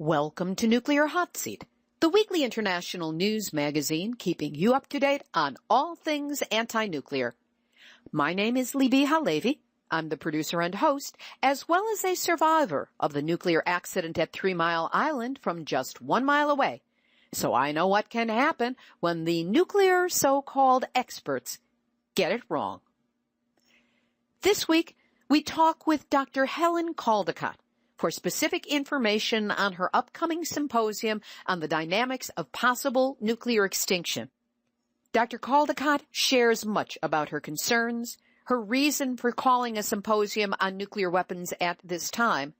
Welcome to Nuclear Hot Seat, the weekly international news magazine keeping you up to date on all things anti-nuclear. My name is Libbe Halevi. I'm the producer and host, as well as a survivor of the nuclear accident at 3 Mile Island from just 1 mile away. So I know what can happen when the nuclear so-called experts get it wrong. This week, we talk with Dr. Helen Caldicott for specific information on her upcoming symposium on the dynamics of possible nuclear extinction. Dr. Caldicott shares much about her concerns, her reason for calling a symposium on nuclear weapons at this time,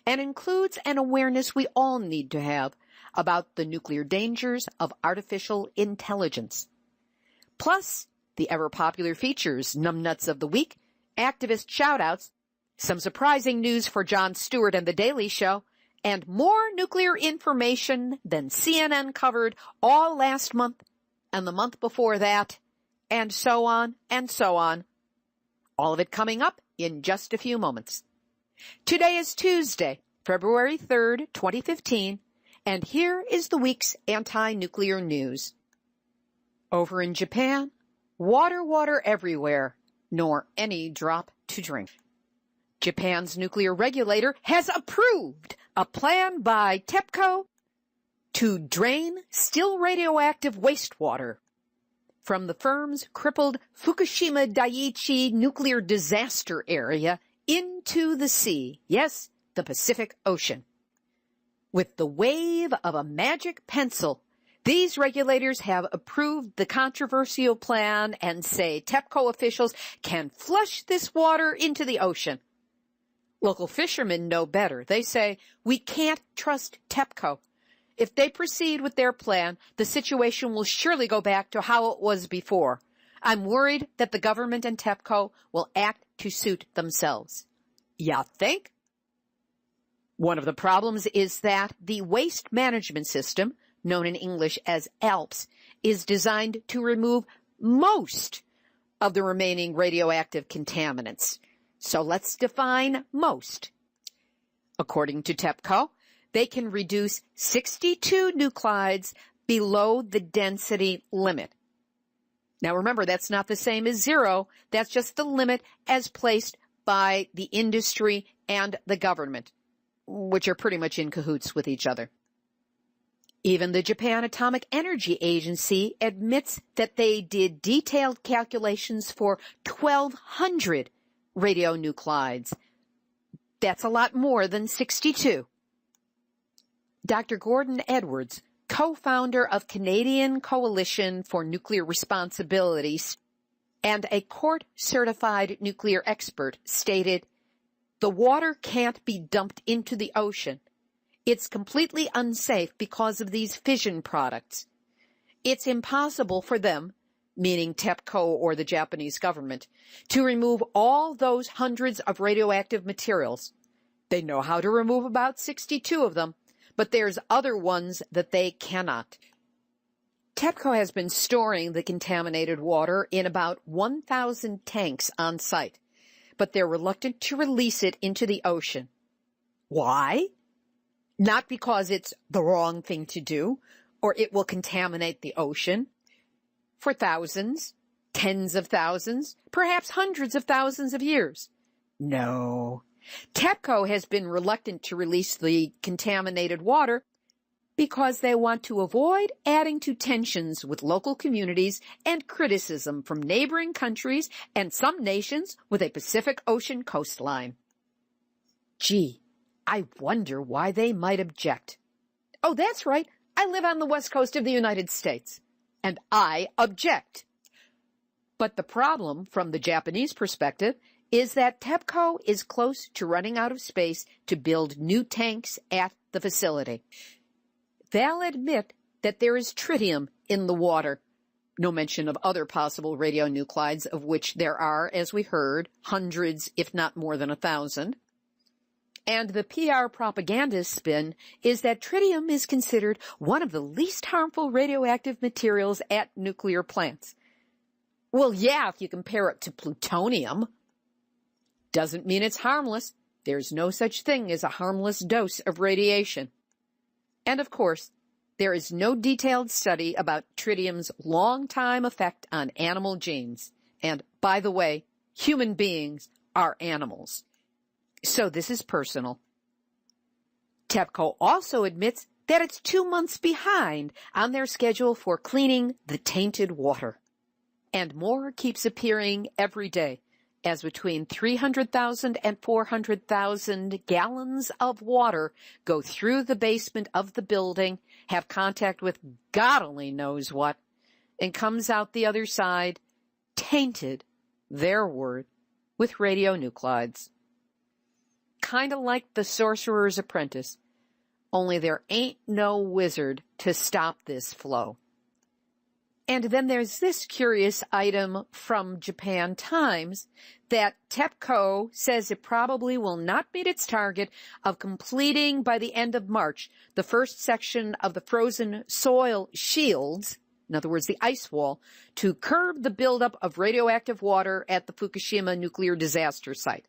and includes an awareness we all need to have about the nuclear dangers of artificial intelligence. Plus, the ever-popular features, Numbnuts of the Week, activist shout-outs, some surprising news for Jon Stewart and The Daily Show, and more nuclear information than CNN covered all last month and the month before that, and so on and so on. All of it coming up in just a few moments. Today is Tuesday, February 3rd, 2015, and here is the week's anti-nuclear news. Over in Japan, water everywhere, nor any drop to drink. Japan's nuclear regulator has approved a plan by TEPCO to drain still radioactive wastewater from the firm's crippled Fukushima Daiichi nuclear disaster area into the sea, yes, the Pacific Ocean. With the wave of a magic pencil, these regulators have approved the controversial plan and say TEPCO officials can flush this water into the ocean. Local fishermen know better. They say, we can't trust TEPCO. If they proceed with their plan, the situation will surely go back to how it was before. I'm worried that the government and TEPCO will act to suit themselves. Ya think? One of the problems is that the waste management system, known in English as ALPS, is designed to remove most of the remaining radioactive contaminants. So let's define most. According to TEPCO, they can reduce 62 nuclides below the density limit. Now remember, that's not the same as zero. That's just the limit as placed by the industry and the government, which are pretty much in cahoots with each other. Even the Japan Atomic Energy Agency admits that they did detailed calculations for 1,200 radionuclides. That's a lot more than 62. Dr. Gordon Edwards, co-founder of Canadian Coalition for Nuclear Responsibility and a court-certified nuclear expert, stated, "The water can't be dumped into the ocean. It's completely unsafe because of these fission products. It's impossible for them," meaning TEPCO or the Japanese government, "to remove all those hundreds of radioactive materials. They know how to remove about 62 of them, but there's other ones that they cannot." TEPCO has been storing the contaminated water in about 1,000 tanks on site, but they're reluctant to release it into the ocean. Why? Not because it's the wrong thing to do, or it will contaminate the ocean for thousands, tens of thousands, perhaps hundreds of thousands of years. No. TEPCO has been reluctant to release the contaminated water because they want to avoid adding to tensions with local communities and criticism from neighboring countries and some nations with a Pacific Ocean coastline. Gee, I wonder why they might object. Oh, that's right. I live on the west coast of the United States, and I object. But the problem, from the Japanese perspective, is that TEPCO is close to running out of space to build new tanks at the facility. They'll admit that there is tritium in the water. No mention of other possible radionuclides, of which there are, as we heard, hundreds, if not more than 1,000. And the PR propaganda spin is that tritium is considered one of the least harmful radioactive materials at nuclear plants. Well, yeah, if you compare it to plutonium. Doesn't mean it's harmless. There's no such thing as a harmless dose of radiation. And of course, there is no detailed study about tritium's long-time effect on animal genes. And by the way, human beings are animals. So this is personal. TEPCO also admits that it's 2 months behind on their schedule for cleaning the tainted water. And more keeps appearing every day, as between 300,000 and 400,000 gallons of water go through the basement of the building, have contact with God only knows what, and comes out the other side tainted, their word, with radionuclides. Kind of like the Sorcerer's Apprentice, only there ain't no wizard to stop this flow. And then there's this curious item from Japan Times that TEPCO says it probably will not meet its target of completing by the end of March the first section of the frozen soil shields, in other words, the ice wall, to curb the buildup of radioactive water at the Fukushima nuclear disaster site.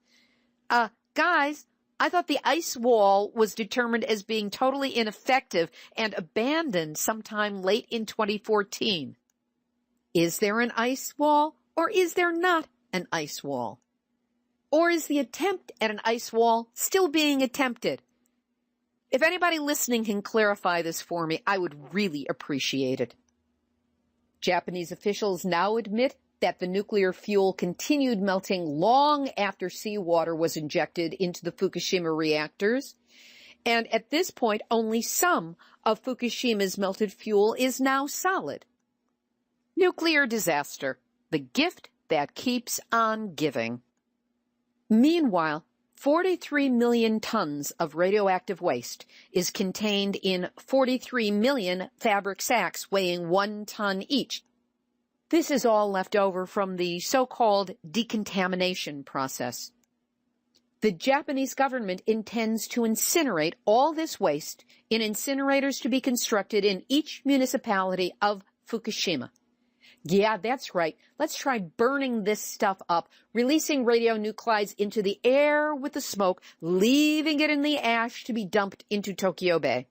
Guys, I thought the ice wall was determined as being totally ineffective and abandoned sometime late in 2014. Is there an ice wall, or is there not an ice wall? Or is the attempt at an ice wall still being attempted? If anybody listening can clarify this for me, I would really appreciate it. Japanese officials now admit that the nuclear fuel continued melting long after seawater was injected into the Fukushima reactors. And at this point, only some of Fukushima's melted fuel is now solid. Nuclear disaster, the gift that keeps on giving. Meanwhile, 43 million tons of radioactive waste is contained in 43 million fabric sacks weighing 1 ton each. This is all left over from the so-called decontamination process. The Japanese government intends to incinerate all this waste in incinerators to be constructed in each municipality of Fukushima. Yeah, that's right. Let's try burning this stuff up, releasing radionuclides into the air with the smoke, leaving it in the ash to be dumped into Tokyo Bay.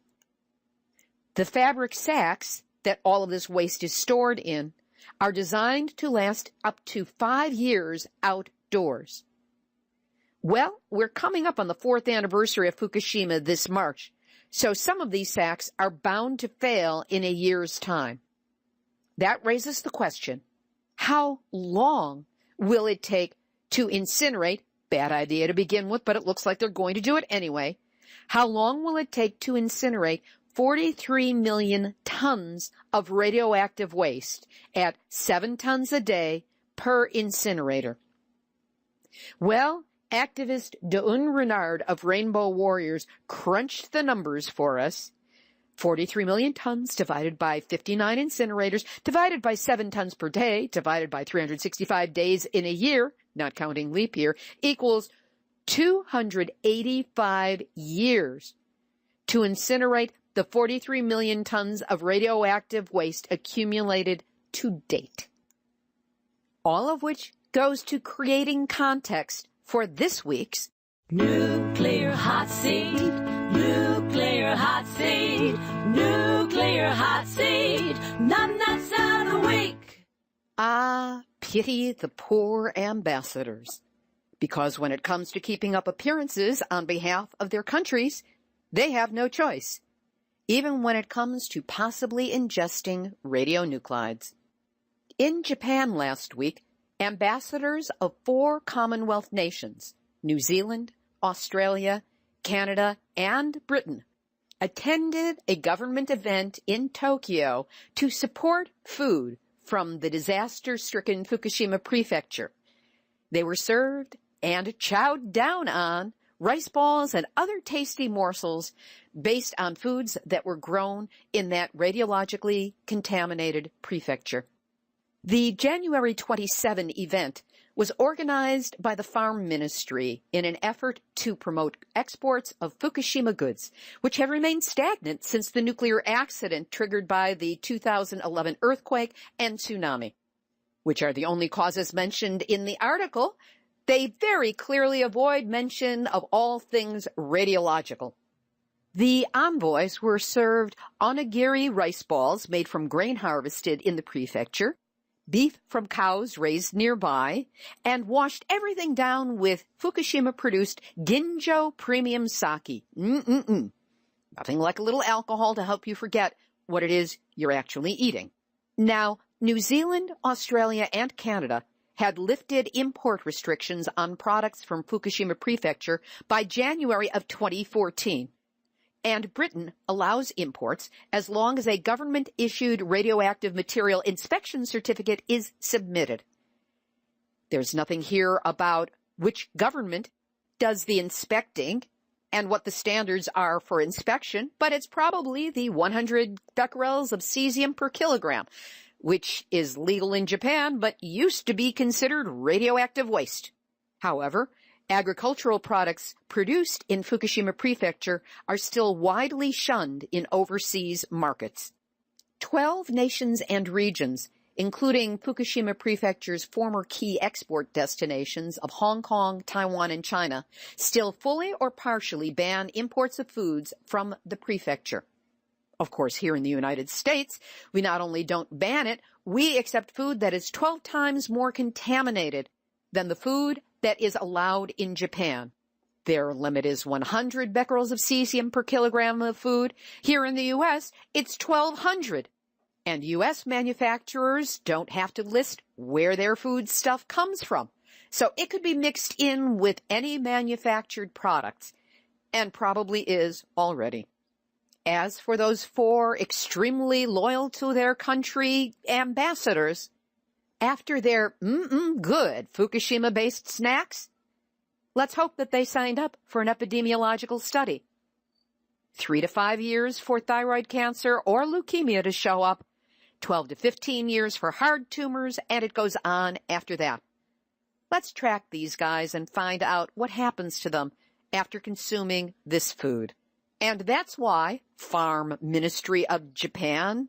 The fabric sacks that all of this waste is stored in are designed to last up to 5 years outdoors. Well, we're coming up on the 4th anniversary of Fukushima this March, so some of these sacks are bound to fail in a year's time. That raises the question, how long will it take to incinerate? Bad idea to begin with, but it looks like they're going to do it anyway. How long will it take to incinerate 43 million tons of radioactive waste at 7 tons a day per incinerator? Well, activist Daun Renard of Rainbow Warriors crunched the numbers for us. 43 million tons divided by 59 incinerators, divided by 7 tons per day, divided by 365 days in a year, not counting leap year, equals 285 years to incinerate the 43 million tons of radioactive waste accumulated to date. All of which goes to creating context for this week's Nuclear Hot Seat, Nuclear Hot Seat, Nuclear Hot Seat, Nuts of the Week. Ah, pity the poor ambassadors. Because when it comes to keeping up appearances on behalf of their countries, they have no choice, even when it comes to possibly ingesting radionuclides. In Japan last week, ambassadors of 4 Commonwealth nations, New Zealand, Australia, Canada, and Britain, attended a government event in Tokyo to support food from the disaster-stricken Fukushima prefecture. They were served and chowed down on rice balls and other tasty morsels based on foods that were grown in that radiologically contaminated prefecture. The January 27 event was organized by the Farm Ministry in an effort to promote exports of Fukushima goods, which have remained stagnant since the nuclear accident triggered by the 2011 earthquake and tsunami, which are the only causes mentioned in the article. They very clearly avoid mention of all things radiological. The envoys were served onigiri rice balls made from grain harvested in the prefecture, beef from cows raised nearby, and washed everything down with Fukushima-produced Ginjo premium sake. Nothing like a little alcohol to help you forget what it is you're actually eating. Now, New Zealand, Australia, and Canada had lifted import restrictions on products from Fukushima Prefecture by January of 2014. And Britain allows imports as long as a government-issued radioactive material inspection certificate is submitted. There's nothing here about which government does the inspecting and what the standards are for inspection, but it's probably the 100 becquerels of cesium per kilogram, which is legal in Japan but used to be considered radioactive waste. However, agricultural products produced in Fukushima Prefecture are still widely shunned in overseas markets. 12 nations and regions, including Fukushima Prefecture's former key export destinations of Hong Kong, Taiwan, and China, still fully or partially ban imports of foods from the prefecture. Of course, here in the United States, we not only don't ban it, we accept food that is 12 times more contaminated than the food that is allowed in Japan. Their limit is 100 becquerels of cesium per kilogram of food. Here in the U.S., it's 1,200. And U.S. manufacturers don't have to list where their food stuff comes from. So it could be mixed in with any manufactured products, and probably is already. As for those 4 extremely loyal to their country ambassadors, after their good Fukushima-based snacks, let's hope that they signed up for an epidemiological study. 3 to 5 years for thyroid cancer or leukemia to show up, 12 to 15 years for hard tumors, and it goes on after that. Let's track these guys and find out what happens to them after consuming this food. And that's why Farm Ministry of Japan,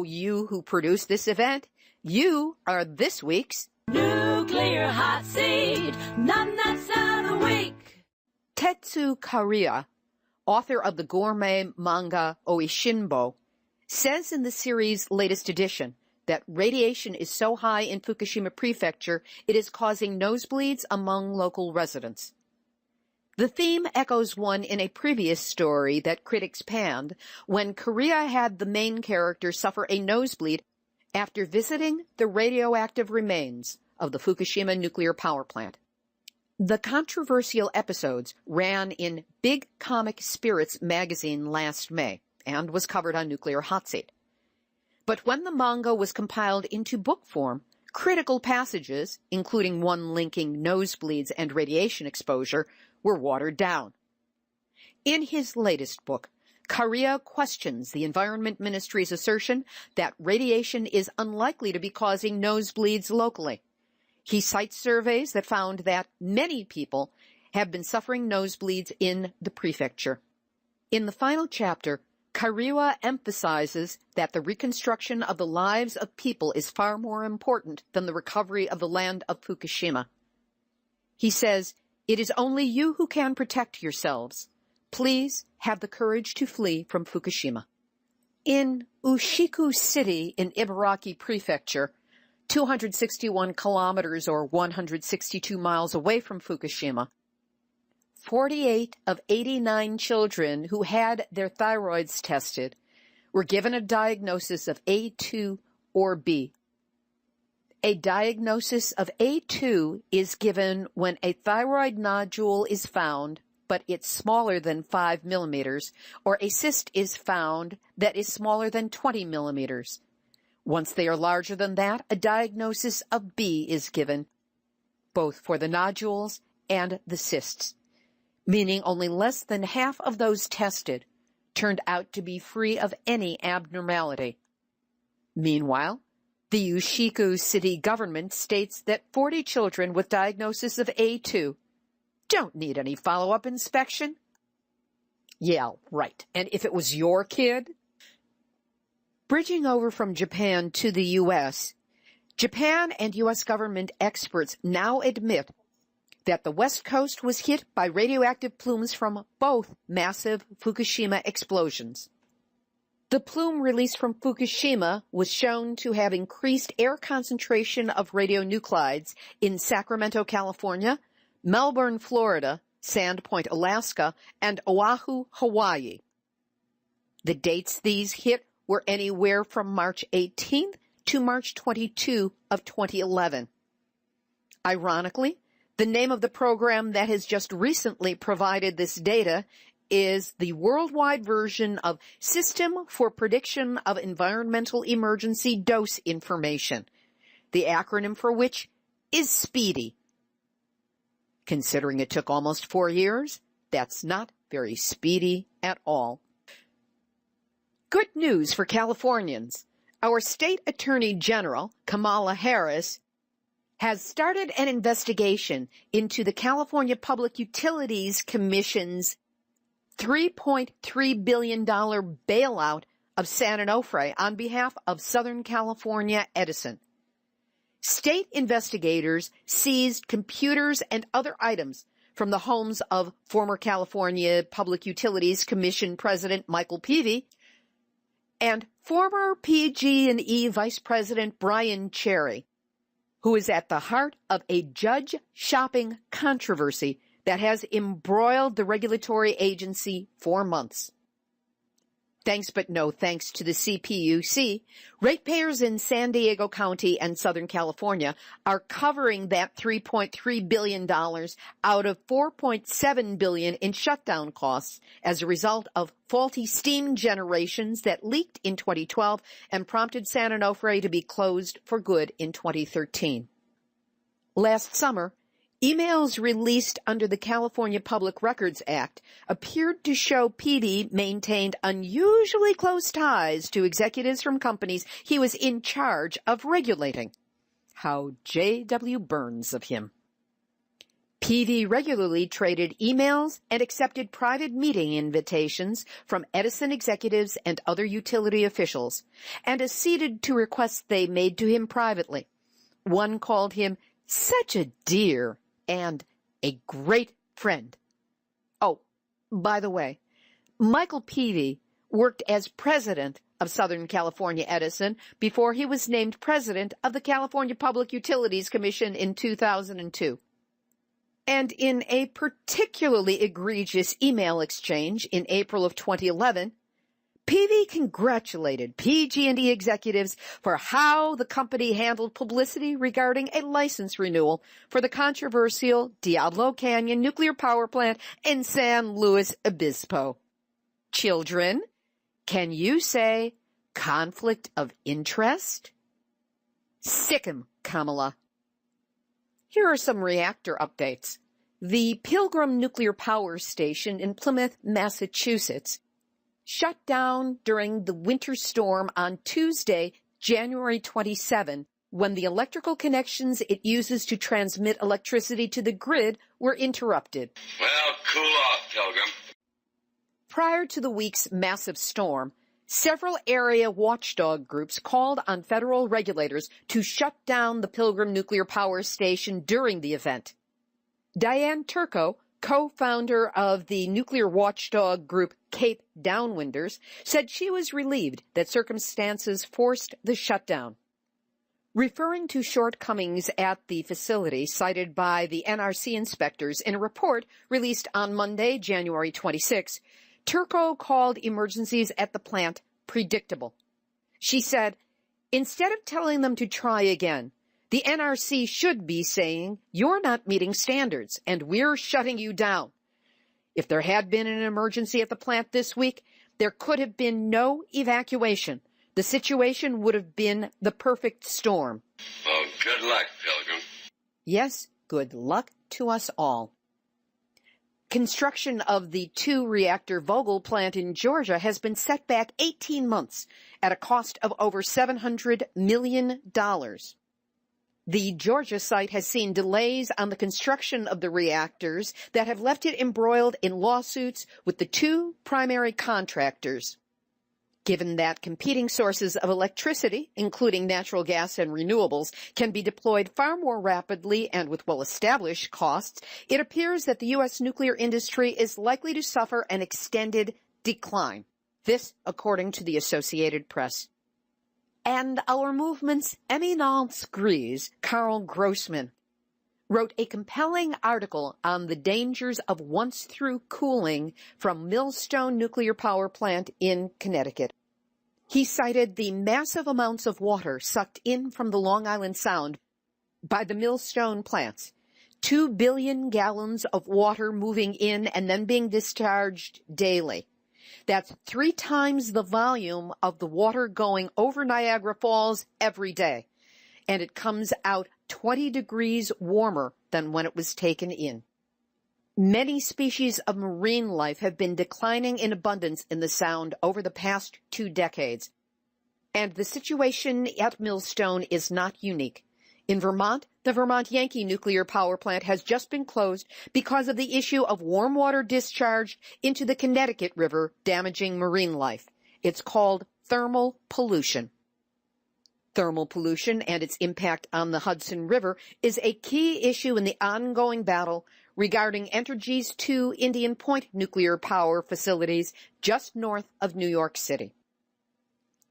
you who produced this event, you are this week's Nuclear Hot Seat Numbnuts of the Week. Tetsu Kariya, author of the gourmet manga Oishinbo, says in the series' latest edition that radiation is so high in Fukushima Prefecture it is causing nosebleeds among local residents. The theme echoes one in a previous story that critics panned when Kariya had the main character suffer a nosebleed after visiting the radioactive remains of the Fukushima nuclear power plant. The controversial episodes ran in Big Comic Spirits magazine last May and was covered on Nuclear Hot Seat. But when the manga was compiled into book form, critical passages, including one linking nosebleeds and radiation exposure, were watered down. In his latest book, Kariya questions the Environment Ministry's assertion that radiation is unlikely to be causing nosebleeds locally. He cites surveys that found that many people have been suffering nosebleeds in the prefecture. In the final chapter, Kariya emphasizes that the reconstruction of the lives of people is far more important than the recovery of the land of Fukushima. He says, "It is only you who can protect yourselves. Please have the courage to flee from Fukushima." In Ushiku City in Ibaraki Prefecture, 261 kilometers or 162 miles away from Fukushima, 48 of 89 children who had their thyroids tested were given a diagnosis of A2 or B. A diagnosis of A2 is given when a thyroid nodule is found, but it's smaller than 5 millimeters, or a cyst is found that is smaller than 20 millimeters. Once they are larger than that, a diagnosis of B is given, both for the nodules and the cysts, meaning only less than half of those tested turned out to be free of any abnormality. Meanwhile, the Ushiku city government states that 40 children with diagnosis of A2 don't need any follow-up inspection. Yeah, right. And if it was your kid? Bridging over from Japan to the U.S., Japan and U.S. government experts now admit that the West Coast was hit by radioactive plumes from both massive Fukushima explosions. The plume released from Fukushima was shown to have increased air concentration of radionuclides in Sacramento, California, Melbourne, Florida, Sandpoint, Alaska, and Oahu, Hawaii. The dates these hit were anywhere from March 18th to March 22 of 2011. Ironically, the name of the program that has just recently provided this data is the worldwide version of System for Prediction of Environmental Emergency Dose Information, the acronym for which is SPEEDY. Considering it took almost 4 years, that's not very speedy at all. Good news for Californians. Our state attorney general, Kamala Harris, has started an investigation into the California Public Utilities Commission's $3.3 billion bailout of San Onofre on behalf of Southern California Edison. State investigators seized computers and other items from the homes of former California Public Utilities Commission President Michael Peavy and former PG&E Vice President Brian Cherry, who is at the heart of a judge shopping controversy that has embroiled the regulatory agency for months. Thanks but no thanks to the CPUC, ratepayers in San Diego County and Southern California are covering that $3.3 billion out of $4.7 billion in shutdown costs as a result of faulty steam generations that leaked in 2012 and prompted San Onofre to be closed for good in 2013. Last summer, emails released under the California Public Records Act appeared to show Peavy maintained unusually close ties to executives from companies he was in charge of regulating. How J.W. Burns of him. Peavy regularly traded emails and accepted private meeting invitations from Edison executives and other utility officials, and acceded to requests they made to him privately. One called him such a dear and a great friend. Oh, by the way, Michael Peavy worked as president of Southern California Edison before he was named president of the California Public Utilities Commission in 2002. And in a particularly egregious email exchange in April of 2011, Peavy congratulated PG&E executives for how the company handled publicity regarding a license renewal for the controversial Diablo Canyon nuclear power plant in San Luis Obispo. Children, can you say conflict of interest? Sick 'em, Kamala. Here are some reactor updates. The Pilgrim Nuclear Power Station in Plymouth, Massachusetts, shut down during the winter storm on Tuesday, January 27, when the electrical connections it uses to transmit electricity to the grid were interrupted. Well, cool off, Pilgrim. Prior to the week's massive storm, several area watchdog groups called on federal regulators to shut down the Pilgrim Nuclear Power Station during the event. Diane Turco, co-founder of the nuclear watchdog group Cape Downwinders, said she was relieved that circumstances forced the shutdown. Referring to shortcomings at the facility cited by the NRC inspectors in a report released on Monday, January 26, Turco called emergencies at the plant predictable. She said, instead of telling them to try again, the NRC should be saying, you're not meeting standards, and we're shutting you down. If there had been an emergency at the plant this week, there could have been no evacuation. The situation would have been the perfect storm. Well, good luck, Pilgrim. Yes, good luck to us all. Construction of the 2-reactor Vogtle plant in Georgia has been set back 18 months at a cost of over $700 million. The Georgia site has seen delays on the construction of the reactors that have left it embroiled in lawsuits with the 2 primary contractors. Given that competing sources of electricity, including natural gas and renewables, can be deployed far more rapidly and with well-established costs, it appears that the U.S. nuclear industry is likely to suffer an extended decline. This, according to the Associated Press. And our movement's eminence grise, Carl Grossman, wrote a compelling article on the dangers of once-through cooling from Millstone Nuclear Power Plant in Connecticut. He cited the massive amounts of water sucked in from the Long Island Sound by the Millstone plants. 2 billion gallons of water moving in and then being discharged daily. That's 3 times the volume of the water going over Niagara Falls every day. And it comes out 20 degrees warmer than when it was taken in. Many species of marine life have been declining in abundance in the Sound over the past 2 decades. And the situation at Millstone is not unique. In Vermont, the Vermont Yankee nuclear power plant has just been closed because of the issue of warm water discharged into the Connecticut River, damaging marine life. It's called thermal pollution. Thermal pollution and its impact on the Hudson River is a key issue in the ongoing battle regarding Entergy's 2 Indian Point nuclear power facilities just north of New York City.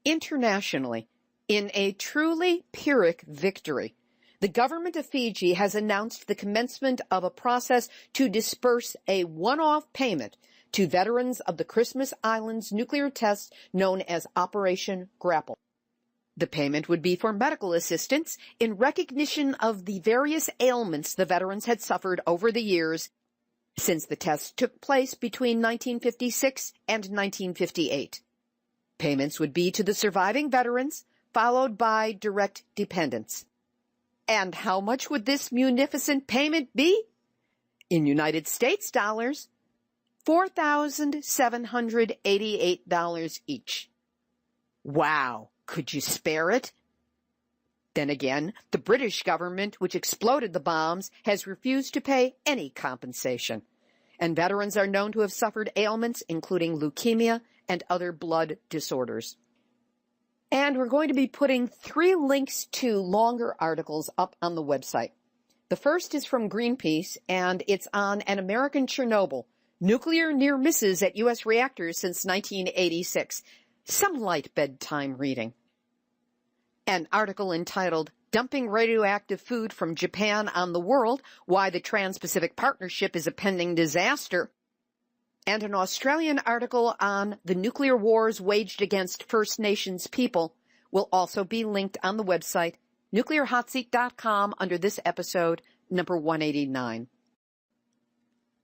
Internationally, in a truly Pyrrhic victory, the government of Fiji has announced the commencement of a process to disperse a one-off payment to veterans of the Christmas Islands nuclear tests known as Operation Grapple. The payment would be for medical assistance in recognition of the various ailments the veterans had suffered over the years since the tests took place between 1956 and 1958. Payments would be to the surviving veterans, followed by direct dependents. And how much would this munificent payment be? In United States dollars, $4,788 each. Wow! Could you spare it? Then again, the British government, which exploded the bombs, has refused to pay any compensation. And veterans are known to have suffered ailments, including leukemia and other blood disorders. And we're going to be putting 3 links to longer articles up on the website. The first is from Greenpeace, and it's on an American Chernobyl, nuclear near misses at U.S. reactors since 1986. Some light bedtime reading. An article entitled, Dumping Radioactive Food from Japan on the World, Why the Trans-Pacific Partnership is a Pending Disaster. And an Australian article on the nuclear wars waged against First Nations people will also be linked on the website, nuclearhotseat.com, under this episode, number 189.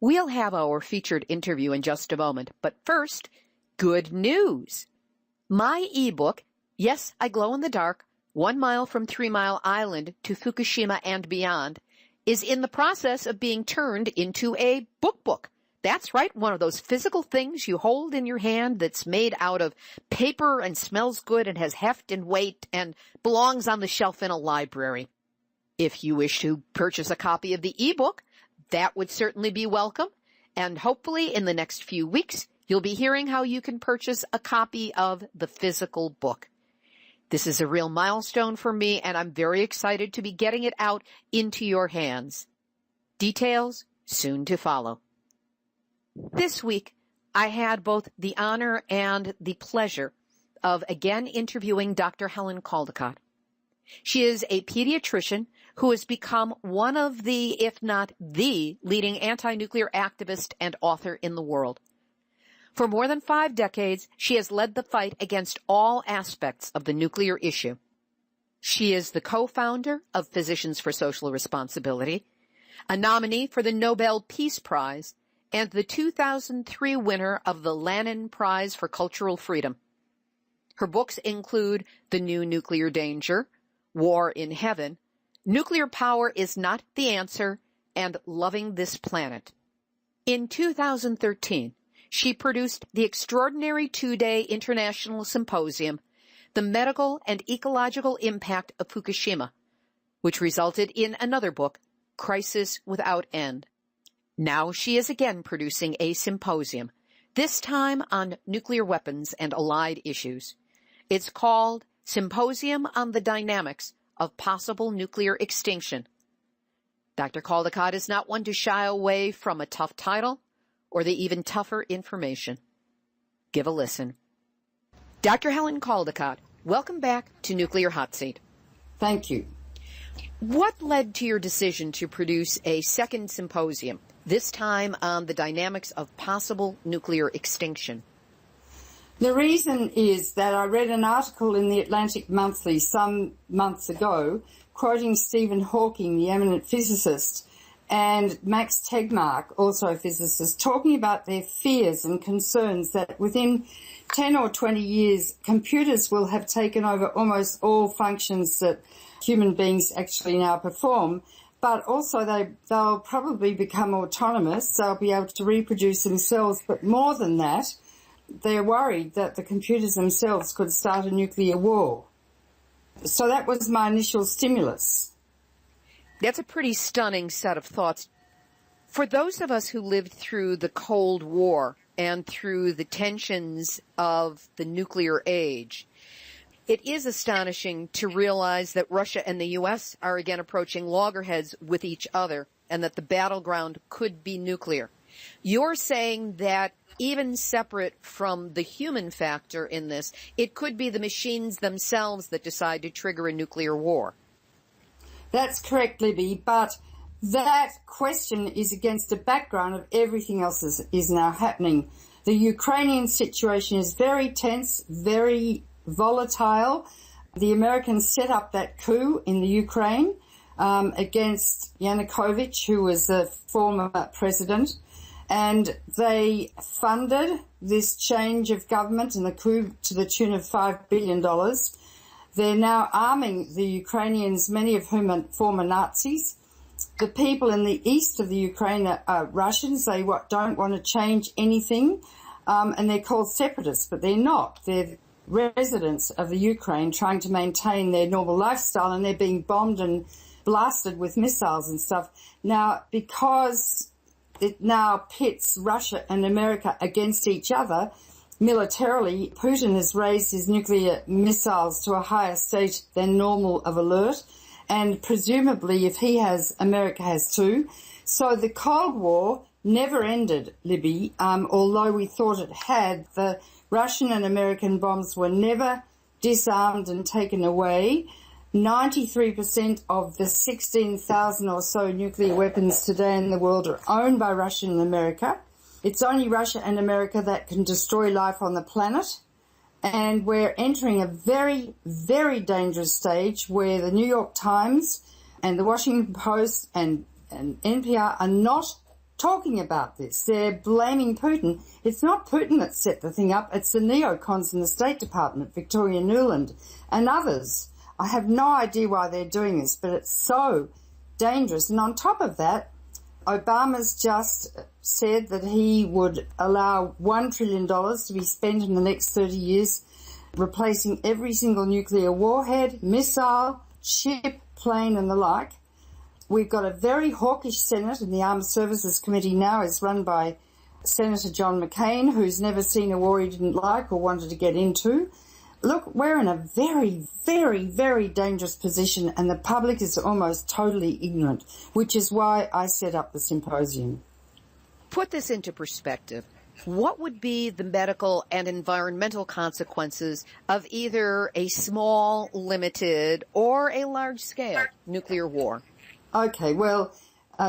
We'll have our featured interview in just a moment, but first, good news. My ebook, Yes, I Glow in the Dark, 1 Mile from 3 Mile Island to Fukushima and Beyond, is in the process of being turned into a book. That's right, one of those physical things you hold in your hand that's made out of paper and smells good and has heft and weight and belongs on the shelf in a library. If you wish to purchase a copy of the ebook, that would certainly be welcome, and hopefully in the next few weeks, you'll be hearing how you can purchase a copy of the physical book. This is a real milestone for me, and I'm very excited to be getting it out into your hands. Details soon to follow. This week, I had both the honor and the pleasure of again interviewing Dr. Helen Caldicott. She is a pediatrician who has become one of the, if not the, leading anti-nuclear activist and author in the world. For more than 5 decades, she has led the fight against all aspects of the nuclear issue. She is the co-founder of Physicians for Social Responsibility, a nominee for the Nobel Peace Prize, and the 2003 winner of the Lannan Prize for Cultural Freedom. Her books include The New Nuclear Danger, War in Heaven, Nuclear Power is Not the Answer, and Loving This Planet. In 2013, she produced the extraordinary 2-day international symposium, The Medical and Ecological Impact of Fukushima, which resulted in another book, Crisis Without End. Now she is again producing a symposium, this time on nuclear weapons and allied issues. It's called Symposium on the Dynamics of Possible Nuclear Extinction. Dr. Caldicott is not one to shy away from a tough title or the even tougher information. Give a listen. Dr. Helen Caldicott, welcome back to Nuclear Hot Seat. Thank you. What led to your decision to produce a second symposium, this time on the dynamics of possible nuclear extinction? The reason is that I read an article in the Atlantic Monthly some months ago quoting Stephen Hawking, the eminent physicist, and Max Tegmark, also a physicist, talking about their fears and concerns that within 10 or 20 years, computers will have taken over almost all functions that human beings actually now perform, but also they'll probably become autonomous. They'll be able to reproduce themselves, but more than that, they're worried that the computers themselves could start a nuclear war. So that was my initial stimulus. That's a pretty stunning set of thoughts. For those of us who lived through the Cold War and through the tensions of the nuclear age, it is astonishing to realize that Russia and the U.S. are again approaching loggerheads with each other and that the battleground could be nuclear. You're saying that even separate from the human factor in this, it could be the machines themselves that decide to trigger a nuclear war. That's correct, Libby, but that question is against the background of everything else that is now happening. The Ukrainian situation is very tense, very volatile. The Americans set up that coup in the Ukraine against Yanukovych, who was the former president, and they funded this change of government and the coup to the tune of $5 billion. They're now arming the Ukrainians, many of whom are former Nazis. The people in the east of the Ukraine are Russians. They don't want to change anything, and they're called separatists, but they're not. They're residents of the Ukraine trying to maintain their normal lifestyle, and they're being bombed and blasted with missiles and stuff. Now, because it now pits Russia and America against each other militarily, Putin has raised his nuclear missiles to a higher state than normal of alert, and presumably if he has, America has too. So the Cold War never ended, Libby, although we thought it had. The Russian and American bombs were never disarmed and taken away. 93% of the 16,000 or so nuclear weapons today in the world are owned by Russia and America. It's only Russia and America that can destroy life on the planet. And we're entering a very, very dangerous stage where the New York Times and the Washington Post and NPR are not talking about this. They're blaming Putin. It's not Putin that set the thing up. It's the neocons in the State Department, Victoria Nuland, and others. I have no idea why they're doing this, but it's so dangerous. And on top of that, Obama's just said that he would allow $1 trillion to be spent in the next 30 years, replacing every single nuclear warhead, missile, ship, plane, and the like. We've got a very hawkish Senate, and the Armed Services Committee now is run by Senator John McCain, who's never seen a war he didn't like or wanted to get into. Look, we're in a very, very, very dangerous position, and the public is almost totally ignorant, which is why I set up the symposium. Put this into perspective. What would be the medical and environmental consequences of either a small, limited, or a large-scale nuclear war? Okay, well,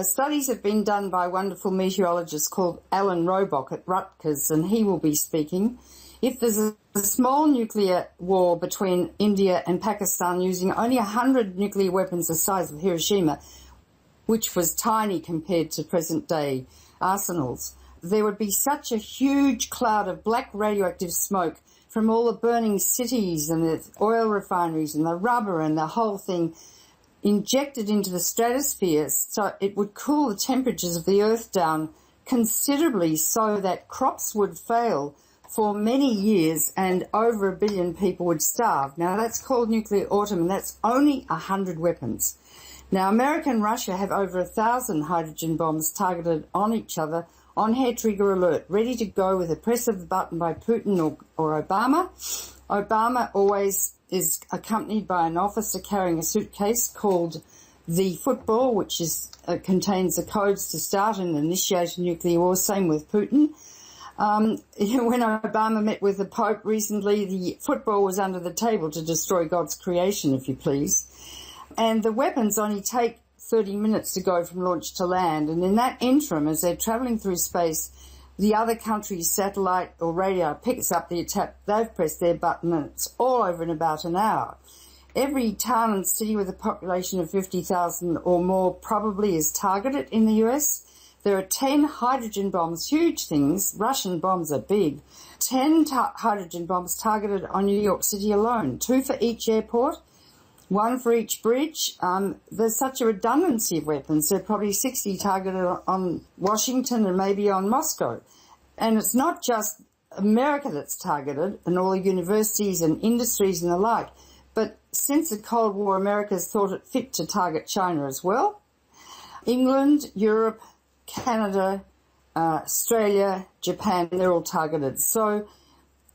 studies have been done by a wonderful meteorologist called Alan Robock at Rutgers, and he will be speaking. If there's a small nuclear war between India and Pakistan using only 100 nuclear weapons the size of Hiroshima, which was tiny compared to present-day arsenals, there would be such a huge cloud of black radioactive smoke from all the burning cities and the oil refineries and the rubber and the whole thing injected into the stratosphere, so it would cool the temperatures of the Earth down considerably so that crops would fail for many years and over 1 billion people would starve. Now, that's called nuclear autumn, and that's only 100 weapons. Now, America and Russia have over 1,000 hydrogen bombs targeted on each other on hair trigger alert, ready to go with a press of the button by Putin or Obama. Obama always is accompanied by an officer carrying a suitcase called the football, which contains the codes to start and initiate a nuclear war. Same with Putin. When Obama met with the Pope recently, the football was under the table to destroy God's creation, if you please. And the weapons only take 30 minutes to go from launch to land. And in that interim, as they're travelling through space, the other country's satellite or radar picks up the attack. They've pressed their button and it's all over in about an hour. Every town and city with a population of 50,000 or more probably is targeted in the US. There are 10 hydrogen bombs, huge things. Russian bombs are big. 10 hydrogen bombs targeted on New York City alone, 2 for each airport, 1 for each bridge. There's such a redundancy of weapons. There are probably 60 targeted on Washington and maybe on Moscow. And it's not just America that's targeted and all the universities and industries and the like, but since the Cold War, America's thought it fit to target China as well. England, Europe, Canada, Australia, Japan, they're all targeted. So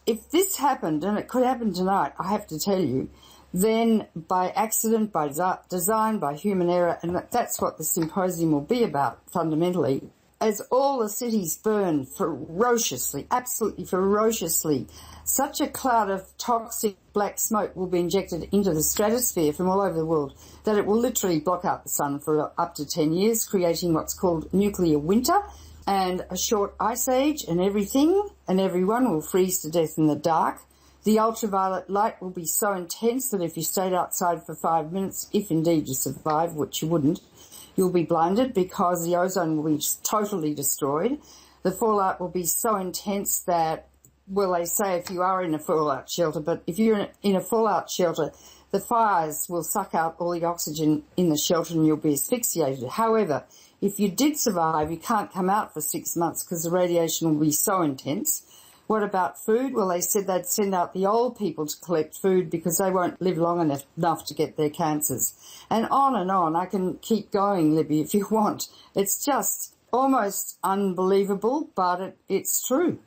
if this happened, and it could happen tonight, I have to tell you, then by accident, by design, by human error, and that's what the symposium will be about fundamentally, as all the cities burn ferociously, absolutely ferociously, such a cloud of toxic black smoke will be injected into the stratosphere from all over the world that it will literally block out the sun for up to 10 years, creating what's called nuclear winter and a short ice age, and everything and everyone will freeze to death in the dark. The ultraviolet light will be so intense that if you stayed outside for 5 minutes, if indeed you survive, which you wouldn't, you'll be blinded because the ozone will be totally destroyed. The fallout will be so intense that, well, they say if you are in a fallout shelter, but if you're in a fallout shelter, the fires will suck out all the oxygen in the shelter and you'll be asphyxiated. However, if you did survive, you can't come out for 6 months because the radiation will be so intense. What about food? Well, they said they'd send out the old people to collect food because they won't live long enough to get their cancers. And on. I can keep going, Libby, if you want. It's just almost unbelievable, but it's true.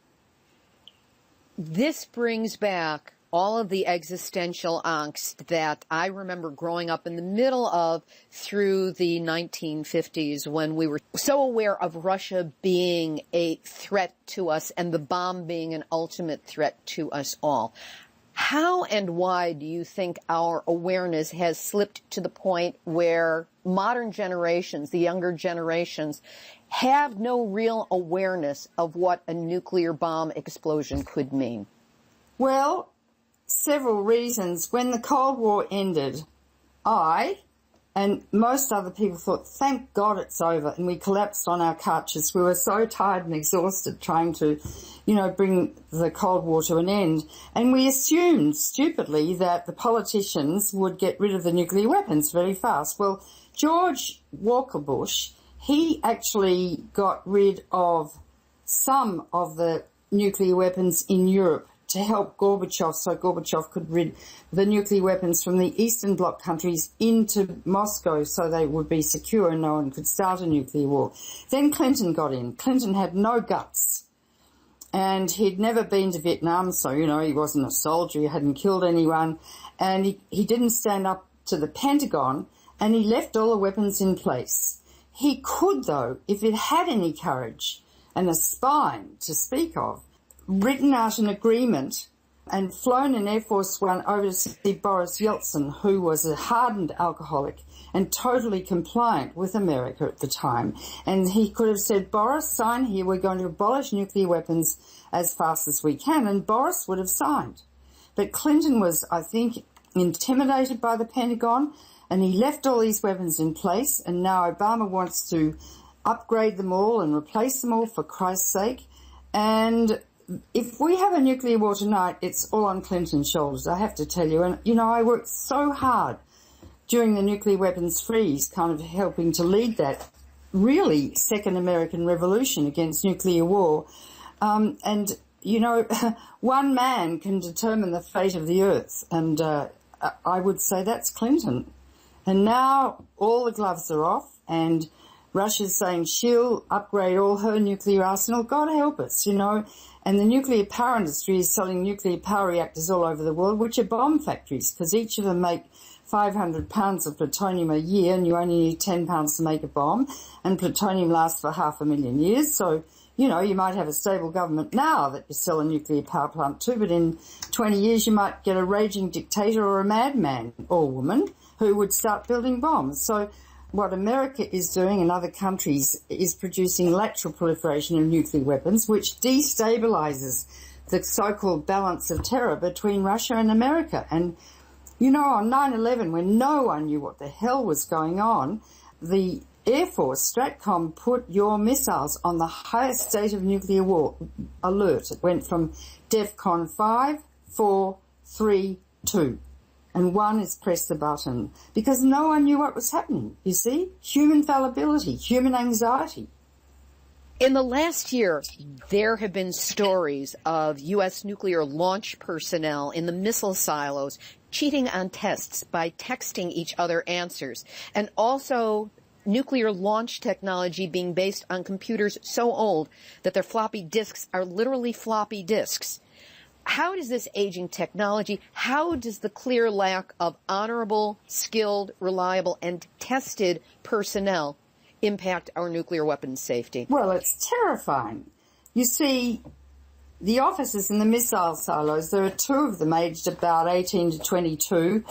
This brings back all of the existential angst that I remember growing up in the middle of through the 1950s when we were so aware of Russia being a threat to us and the bomb being an ultimate threat to us all. How and why do you think our awareness has slipped to the point where modern generations, the younger generations, have no real awareness of what a nuclear bomb explosion could mean? Well, several reasons. When the Cold War ended, I and most other people thought, thank God it's over, and we collapsed on our couches. We were so tired and exhausted trying to, bring the Cold War to an end. And we assumed, stupidly, that the politicians would get rid of the nuclear weapons very fast. Well, George Walker Bush, he actually got rid of some of the nuclear weapons in Europe to help Gorbachev, so Gorbachev could rid the nuclear weapons from the Eastern Bloc countries into Moscow so they would be secure and no one could start a nuclear war. Then Clinton got in. Clinton had no guts. And he'd never been to Vietnam, so, he wasn't a soldier, he hadn't killed anyone. And he didn't stand up to the Pentagon, and he left all the weapons in place. He could, though, if it had any courage and a spine to speak of, written out an agreement and flown in Air Force One over to see Boris Yeltsin, who was a hardened alcoholic and totally compliant with America at the time. And he could have said, Boris, sign here, we're going to abolish nuclear weapons as fast as we can. And Boris would have signed. But Clinton was, I think, intimidated by the Pentagon, and he left all these weapons in place. And now Obama wants to upgrade them all and replace them all, for Christ's sake. And if we have a nuclear war tonight, it's all on Clinton's shoulders, I have to tell you. And, I worked so hard during the nuclear weapons freeze, kind of helping to lead that really second American revolution against nuclear war. And, one man can determine the fate of the earth. And I would say that's Clinton. And now all the gloves are off, and Russia's saying she'll upgrade all her nuclear arsenal. God help us, you know. And the nuclear power industry is selling nuclear power reactors all over the world, which are bomb factories, because each of them make 500 pounds of plutonium a year, and you only need 10 pounds to make a bomb. And plutonium lasts for 500,000 years. So, you know, you might have a stable government now that you sell a nuclear power plant to, but in 20 years you might get a raging dictator or a madman or woman who would start building bombs. So what America is doing and other countries is producing lateral proliferation of nuclear weapons, which destabilizes the so-called balance of terror between Russia and America. And, you know, on 9/11, when no one knew what the hell was going on, the Air Force, Stratcom, put your missiles on the highest state of nuclear war alert. It went from DEFCON 5, 4, 3, 2. And 1 is press the button, because no one knew what was happening, you see? Human fallibility, human anxiety. In the last year, there have been stories of U.S. nuclear launch personnel in the missile silos cheating on tests by texting each other answers, and also nuclear launch technology being based on computers so old that their floppy disks are literally floppy disks. How does this aging technology, how does the clear lack of honorable, skilled, reliable, and tested personnel impact our nuclear weapons safety? Well, it's terrifying. You see, the officers in the missile silos, there are 2 of them aged about 18 to 22,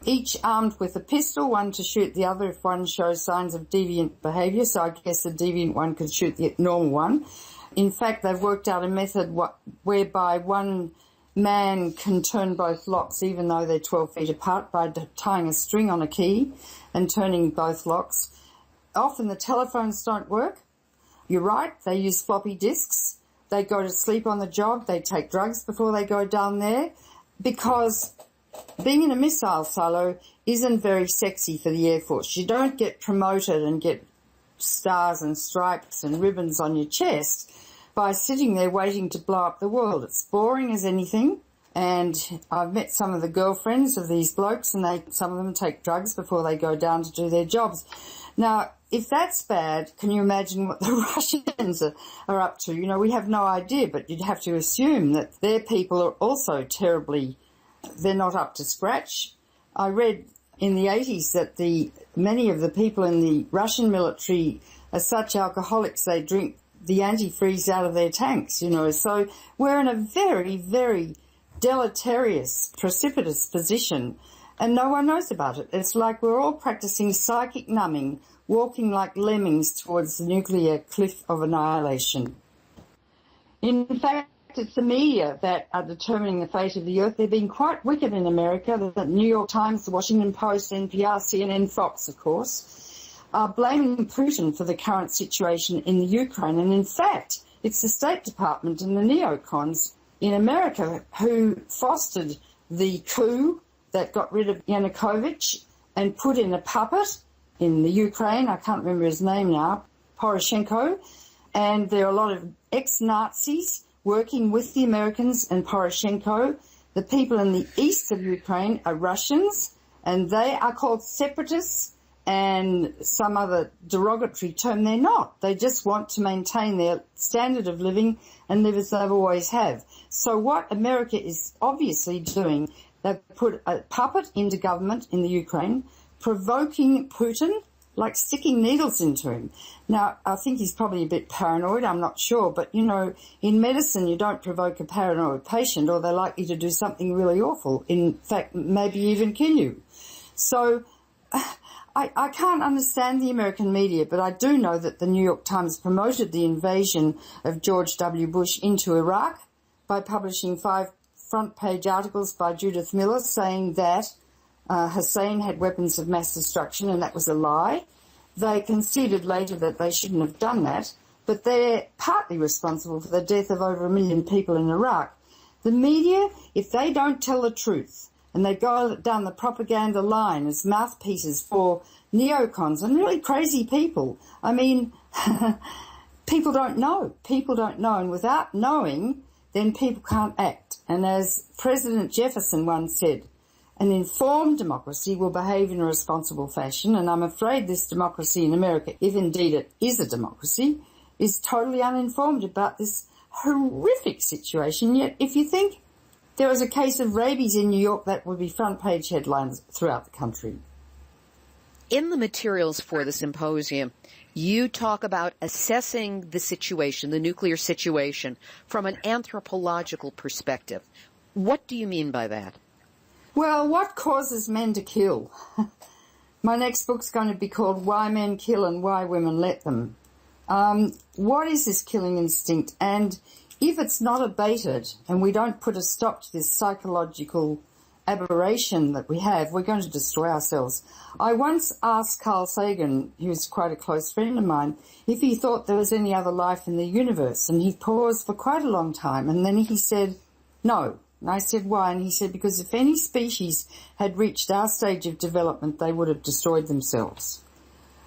each armed with a pistol, one to shoot the other if one shows signs of deviant behaviour, so I guess the deviant one could shoot the normal one. In fact, they've worked out a method whereby one man can turn both locks even though they're 12 feet apart by tying a string on a key and turning both locks. Often the telephones don't work. You're right, they use floppy disks. They go to sleep on the job. They take drugs before they go down there, because being in a missile silo isn't very sexy for the Air Force. You don't get promoted and get stars and stripes and ribbons on your chest by sitting there waiting to blow up the world. It's boring as anything, and I've met some of the girlfriends of these blokes, and some of them take drugs before they go down to do their jobs. Now, if that's bad, can you imagine what the Russians are up to? You know, we have no idea, but you'd have to assume that their people are also they're not up to scratch. I read in the 80s that many of the people in the Russian military are such alcoholics they drink the antifreeze out of their tanks, you know. So we're in a very, very deleterious, precipitous position, and no one knows about it. It's like we're all practicing psychic numbing, walking like lemmings towards the nuclear cliff of annihilation. In fact, it's the media that are determining the fate of the earth. They're being quite wicked in America. The New York Times, the Washington Post, NPR, CNN, Fox, of course, are blaming Putin for the current situation in the Ukraine. And in fact, it's the State Department and the neocons in America who fostered the coup that got rid of Yanukovych and put in a puppet in the Ukraine. I can't remember his name now, Poroshenko. And there are a lot of ex-Nazis working with the Americans and Poroshenko. The people in the east of Ukraine are Russians, and they are called separatists and some other derogatory term. They're not. They just want to maintain their standard of living and live as they've always have. So what America is obviously doing, they've put a puppet into government in the Ukraine, provoking Putin, like sticking needles into him. Now, I think he's probably a bit paranoid, I'm not sure, but, you know, in medicine you don't provoke a paranoid patient or they're likely to do something really awful. In fact, maybe even kill you. So I can't understand the American media, but I do know that the New York Times promoted the invasion of George W. Bush into Iraq by publishing 5 front-page articles by Judith Miller saying that Hussein had weapons of mass destruction, and that was a lie. They conceded later that they shouldn't have done that, but they're partly responsible for the death of over 1 million people in Iraq. The media, if they don't tell the truth, and they go down the propaganda line as mouthpieces for neocons and really crazy people, I mean, people don't know. People don't know, and without knowing, then people can't act. And as President Jefferson once said, An informed democracy will behave in a responsible fashion, and I'm afraid this democracy in America, if indeed it is a democracy, is totally uninformed about this horrific situation. Yet, if you think there was a case of rabies in New York, that would be front-page headlines throughout the country. In the materials for the symposium, you talk about assessing the situation, the nuclear situation, from an anthropological perspective. What do you mean by that? Well, what causes men to kill? My next book's going to be called Why Men Kill and Why Women Let Them. What is this killing instinct? And if it's not abated and we don't put a stop to this psychological aberration that we have, we're going to destroy ourselves. I once asked Carl Sagan, who was quite a close friend of mine, if he thought there was any other life in the universe, and he paused for quite a long time, and then he said, no. And I said, why? And he said, because if any species had reached our stage of development, they would have destroyed themselves.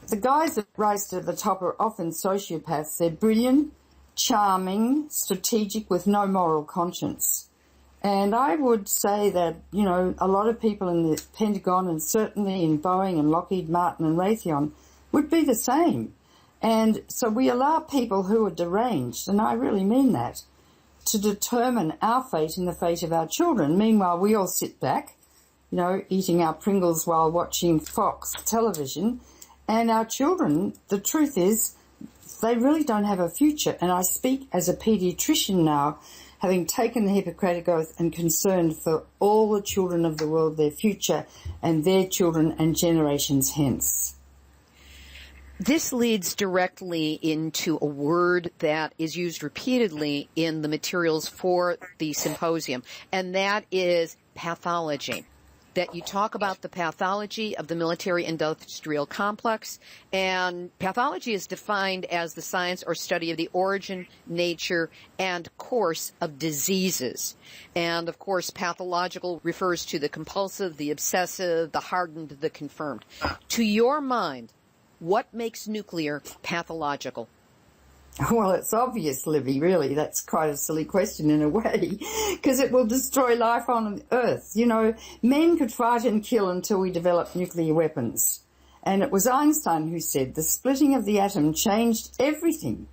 The guys that rise to the top are often sociopaths. They're brilliant, charming, strategic, with no moral conscience. And I would say that, you know, a lot of people in the Pentagon and certainly in Boeing and Lockheed Martin and Raytheon would be the same. And so we allow people who are deranged, and I really mean that, to determine our fate and the fate of our children. Meanwhile, we all sit back, you know, eating our Pringles while watching Fox television. And our children, the truth is, they really don't have a future. And I speak as a paediatrician now, having taken the Hippocratic Oath and concerned for all the children of the world, their future, and their children and generations hence. This leads directly into a word that is used repeatedly in the materials for the symposium, and that is pathology. That you talk about the pathology of the military-industrial complex, and pathology is defined as the science or study of the origin, nature, and course of diseases. And, of course, pathological refers to the compulsive, the obsessive, the hardened, the confirmed. To your mind, what makes nuclear pathological? Well, it's obvious, Libby, really. That's quite a silly question in a way, because it will destroy life on Earth. You know, men could fight and kill until we developed nuclear weapons. And it was Einstein who said the splitting of the atom changed everything.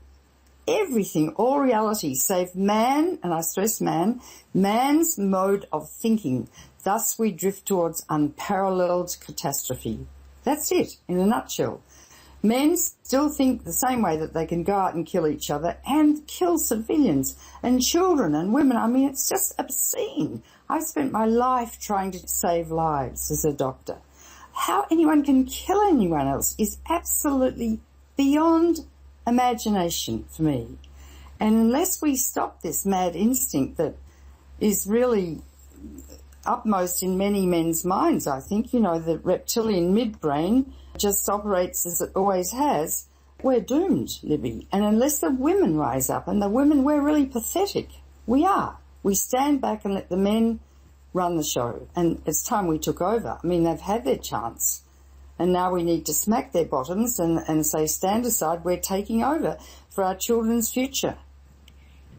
Everything, all reality, save man, and I stress man, man's mode of thinking. Thus we drift towards unparalleled catastrophe. That's it, in a nutshell. Men still think the same way, that they can go out and kill each other and kill civilians and children and women. I mean, it's just obscene. I spent my life trying to save lives as a doctor. How anyone can kill anyone else is absolutely beyond imagination for me. And unless we stop this mad instinct that is really upmost in many men's minds, I think, you know, the reptilian midbrain just operates as it always has, we're doomed, Libby. And unless the women rise up, and the women, we're really pathetic. We are. We stand back and let the men run the show. And it's time we took over. I mean, they've had their chance. And now we need to smack their bottoms and say, stand aside, we're taking over for our children's future.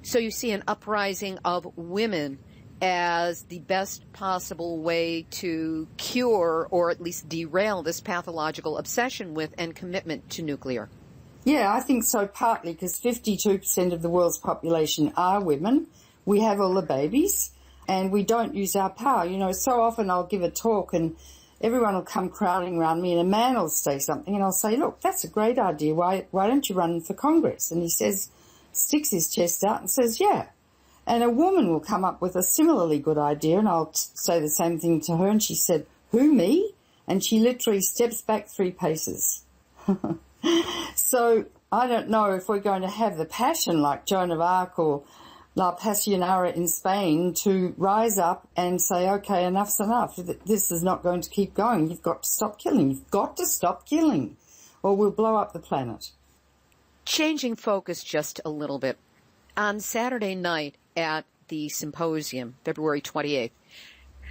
So you see an uprising of women as the best possible way to cure or at least derail this pathological obsession with and commitment to nuclear. Yeah, I think so, partly because 52% of the world's population are women. We have all the babies and we don't use our power. You know, so often I'll give a talk and everyone will come crowding around me and a man will say something and I'll say, look, that's a great idea. Why don't you run for Congress? And he says, sticks his chest out and says, yeah. And a woman will come up with a similarly good idea, and I'll say the same thing to her, and she said, who, me? And she literally steps back 3 paces. So I don't know if we're going to have the passion like Joan of Arc or La Pasionara in Spain to rise up and say, okay, enough's enough. This is not going to keep going. You've got to stop killing. You've got to stop killing, or we'll blow up the planet. Changing focus just a little bit. On Saturday night at the symposium, February 28th,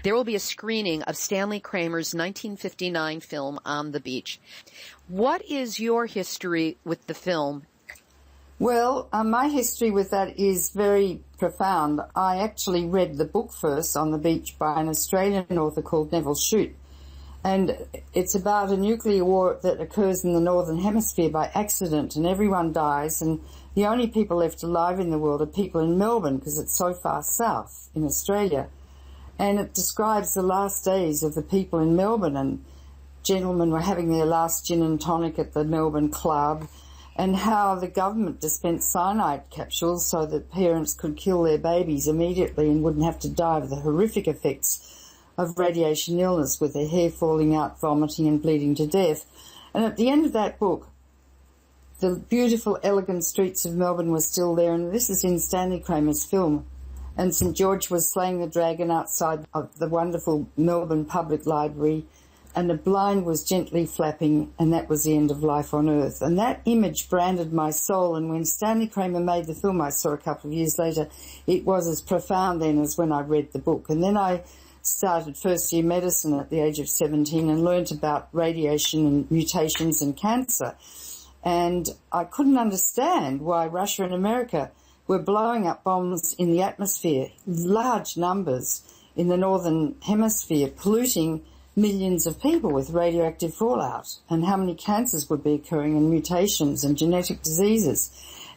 there will be a screening of Stanley Kramer's 1959 film On the Beach. What is your history with the film? Well, my history with that is very profound. I actually read the book first on the beach by an Australian author called Neville Shute. And it's about a nuclear war that occurs in the Northern Hemisphere by accident, and everyone dies, and the only people left alive in the world are people in Melbourne because it's so far south in Australia. And it describes the last days of the people in Melbourne, and gentlemen were having their last gin and tonic at the Melbourne club, and how the government dispensed cyanide capsules so that parents could kill their babies immediately and wouldn't have to die of the horrific effects of radiation illness with their hair falling out, vomiting and bleeding to death. And at the end of that book, the beautiful, elegant streets of Melbourne were still there, and this is in Stanley Kramer's film. And St George was slaying the dragon outside of the wonderful Melbourne Public Library, and a blind was gently flapping, and that was the end of life on Earth. And that image branded my soul, and when Stanley Kramer made the film I saw a couple of years later, it was as profound then as when I read the book. And then I started first year medicine at the age of 17 and learnt about radiation and mutations and cancer. And I couldn't understand why Russia and America were blowing up bombs in the atmosphere, large numbers in the Northern Hemisphere, polluting millions of people with radioactive fallout, and how many cancers would be occurring and mutations and genetic diseases.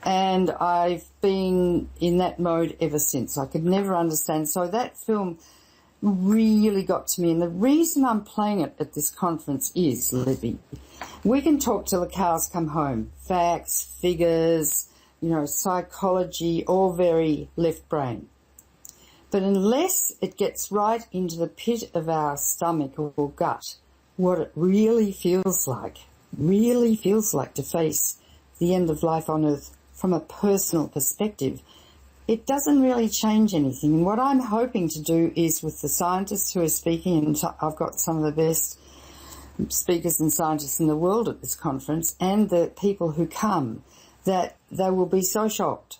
And I've been in that mode ever since. I could never understand. So that film really got to me. And the reason I'm playing it at this conference is, Libby, we can talk till the cows come home. Facts, figures, psychology, all very left brain. But unless it gets right into the pit of our stomach or gut, what it really feels like to face the end of life on Earth from a personal perspective, it doesn't really change anything. And what I'm hoping to do is, with the scientists who are speaking, and I've got some of the best speakers and scientists in the world at this conference, and the people who come, that they will be so shocked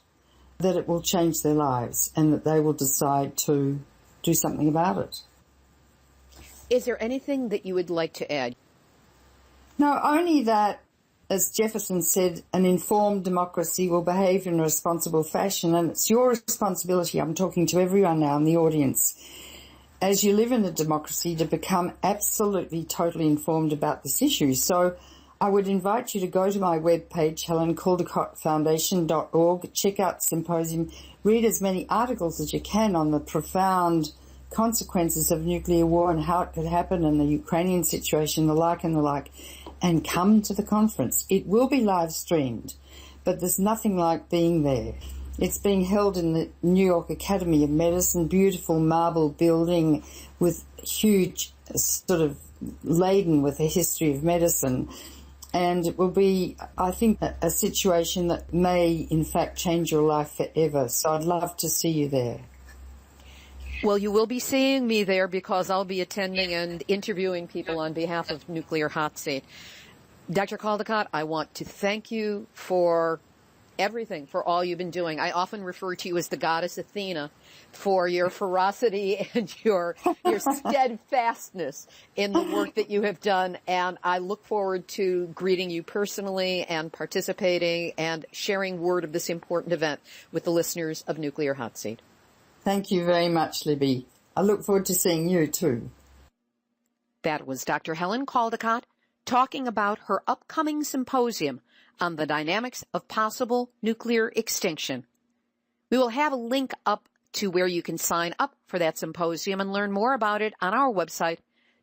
that it will change their lives and that they will decide to do something about it. Is there anything that you would like to add? No, only that, as Jefferson said, an informed democracy will behave in a responsible fashion, and it's your responsibility, I'm talking to everyone now in the audience, as you live in a democracy, to become absolutely, totally informed about this issue. So I would invite you to go to my webpage, HelenCaldicottFoundation.org, check out the symposium, read as many articles as you can on the profound consequences of nuclear war and how it could happen, and the Ukrainian situation, the like, and come to the conference. It will be live streamed, but there's nothing like being there. It's being held in the New York Academy of Medicine, beautiful marble building with huge, sort of laden with a history of medicine. And it will be, I think, a situation that may, in fact, change your life forever. So I'd love to see you there. Well, you will be seeing me there because I'll be attending and interviewing people on behalf of Nuclear Hot Seat. Dr. Caldicott, I want to thank you for everything, for all you've been doing. I often refer to you as the goddess Athena for your ferocity and your steadfastness in the work that you have done. And I look forward to greeting you personally and participating and sharing word of this important event with the listeners of Nuclear Hot Seat. Thank you very much, Libby. I look forward to seeing you too. That was Dr. Helen Caldicott talking about her upcoming symposium on the dynamics of possible nuclear extinction. We will have a link up to where you can sign up for that symposium and learn more about it on our website,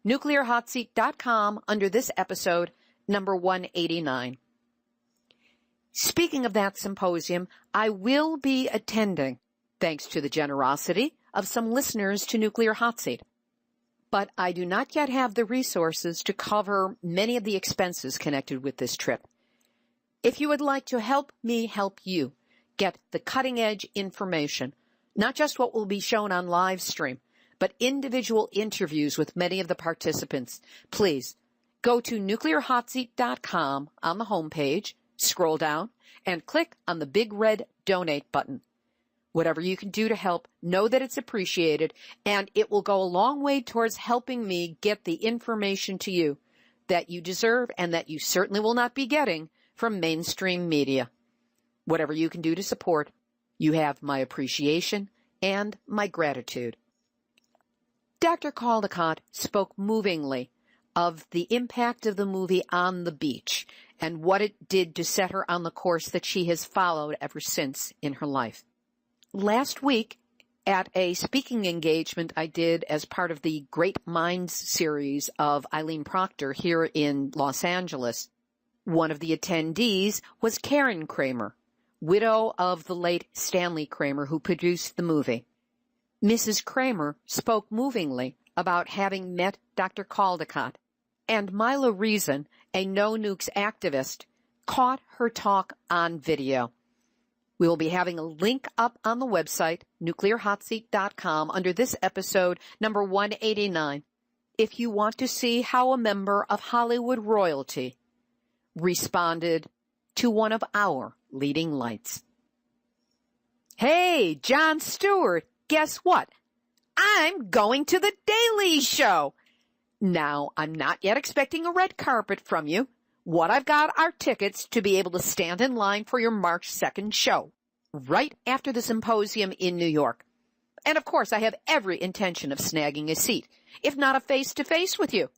nuclearhotseat.com, under this episode, number 189. Speaking of that symposium, I will be attending, thanks to the generosity of some listeners to Nuclear Hot Seat. But I do not yet have the resources to cover many of the expenses connected with this trip. If you would like to help me help you get the cutting-edge information, not just what will be shown on live stream, but individual interviews with many of the participants, please go to nuclearhotseat.com on the homepage, scroll down, and click on the big red donate button. Whatever you can do to help, know that it's appreciated, and it will go a long way towards helping me get the information to you that you deserve and that you certainly will not be getting from mainstream media. Whatever you can do to support, you have my appreciation and my gratitude. Dr. Caldecott spoke movingly of the impact of the movie on the beach and what it did to set her on the course that she has followed ever since in her life. Last week, at a speaking engagement I did as part of the Great Minds series of Eileen Proctor here in Los Angeles, one of the attendees was Karen Kramer, widow of the late Stanley Kramer who produced the movie. Mrs. Kramer spoke movingly about having met Dr. Caldecott, and Mila Reason, a no-nukes activist, caught her talk on video. We will be having a link up on the website, nuclearhotseat.com, under this episode, number 189, if you want to see how a member of Hollywood royalty responded to one of our leading lights. Hey, Jon Stewart, guess what? I'm going to the Daily Show. Now, I'm not yet expecting a red carpet from you. What I've got are tickets to be able to stand in line for your March 2nd show, right after the symposium in New York. And of course, I have every intention of snagging a seat, if not a face-to-face with you.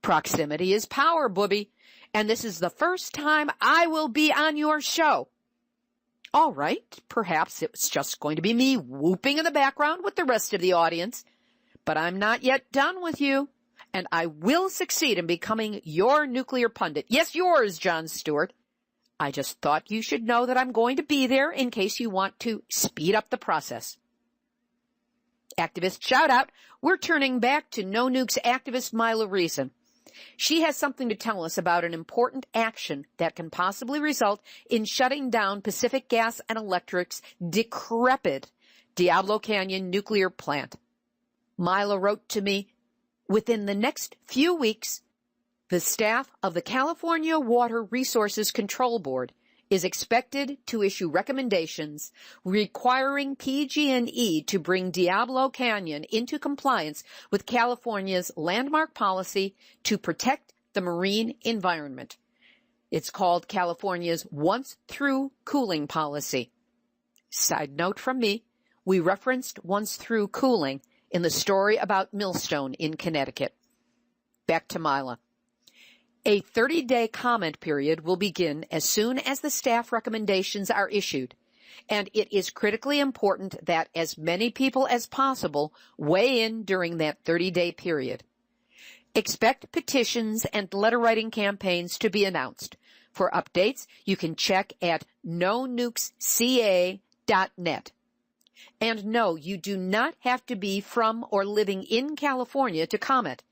Proximity is power, booby, and this is the first time I will be on your show. All right, perhaps it was just going to be me whooping in the background with the rest of the audience, but I'm not yet done with you, and I will succeed in becoming your nuclear pundit. Yes, yours, Jon Stewart. I just thought you should know that I'm going to be there in case you want to speed up the process. Activist shout out, we're turning back to No Nukes activist Mila Reason. She has something to tell us about an important action that can possibly result in shutting down Pacific Gas and Electric's decrepit Diablo Canyon nuclear plant. Mila wrote to me, within the next few weeks, the staff of the California Water Resources Control Board is expected to issue recommendations requiring PG&E to bring Diablo Canyon into compliance with California's landmark policy to protect the marine environment. It's called California's once-through cooling policy. Side note from me, we referenced once-through cooling in the story about Millstone in Connecticut. Back to Mila. A 30-day comment period will begin as soon as the staff recommendations are issued, and it is critically important that as many people as possible weigh in during that 30-day period. Expect petitions and letter-writing campaigns to be announced. For updates, you can check at nonukesca.net. And no, you do not have to be from or living in California to comment.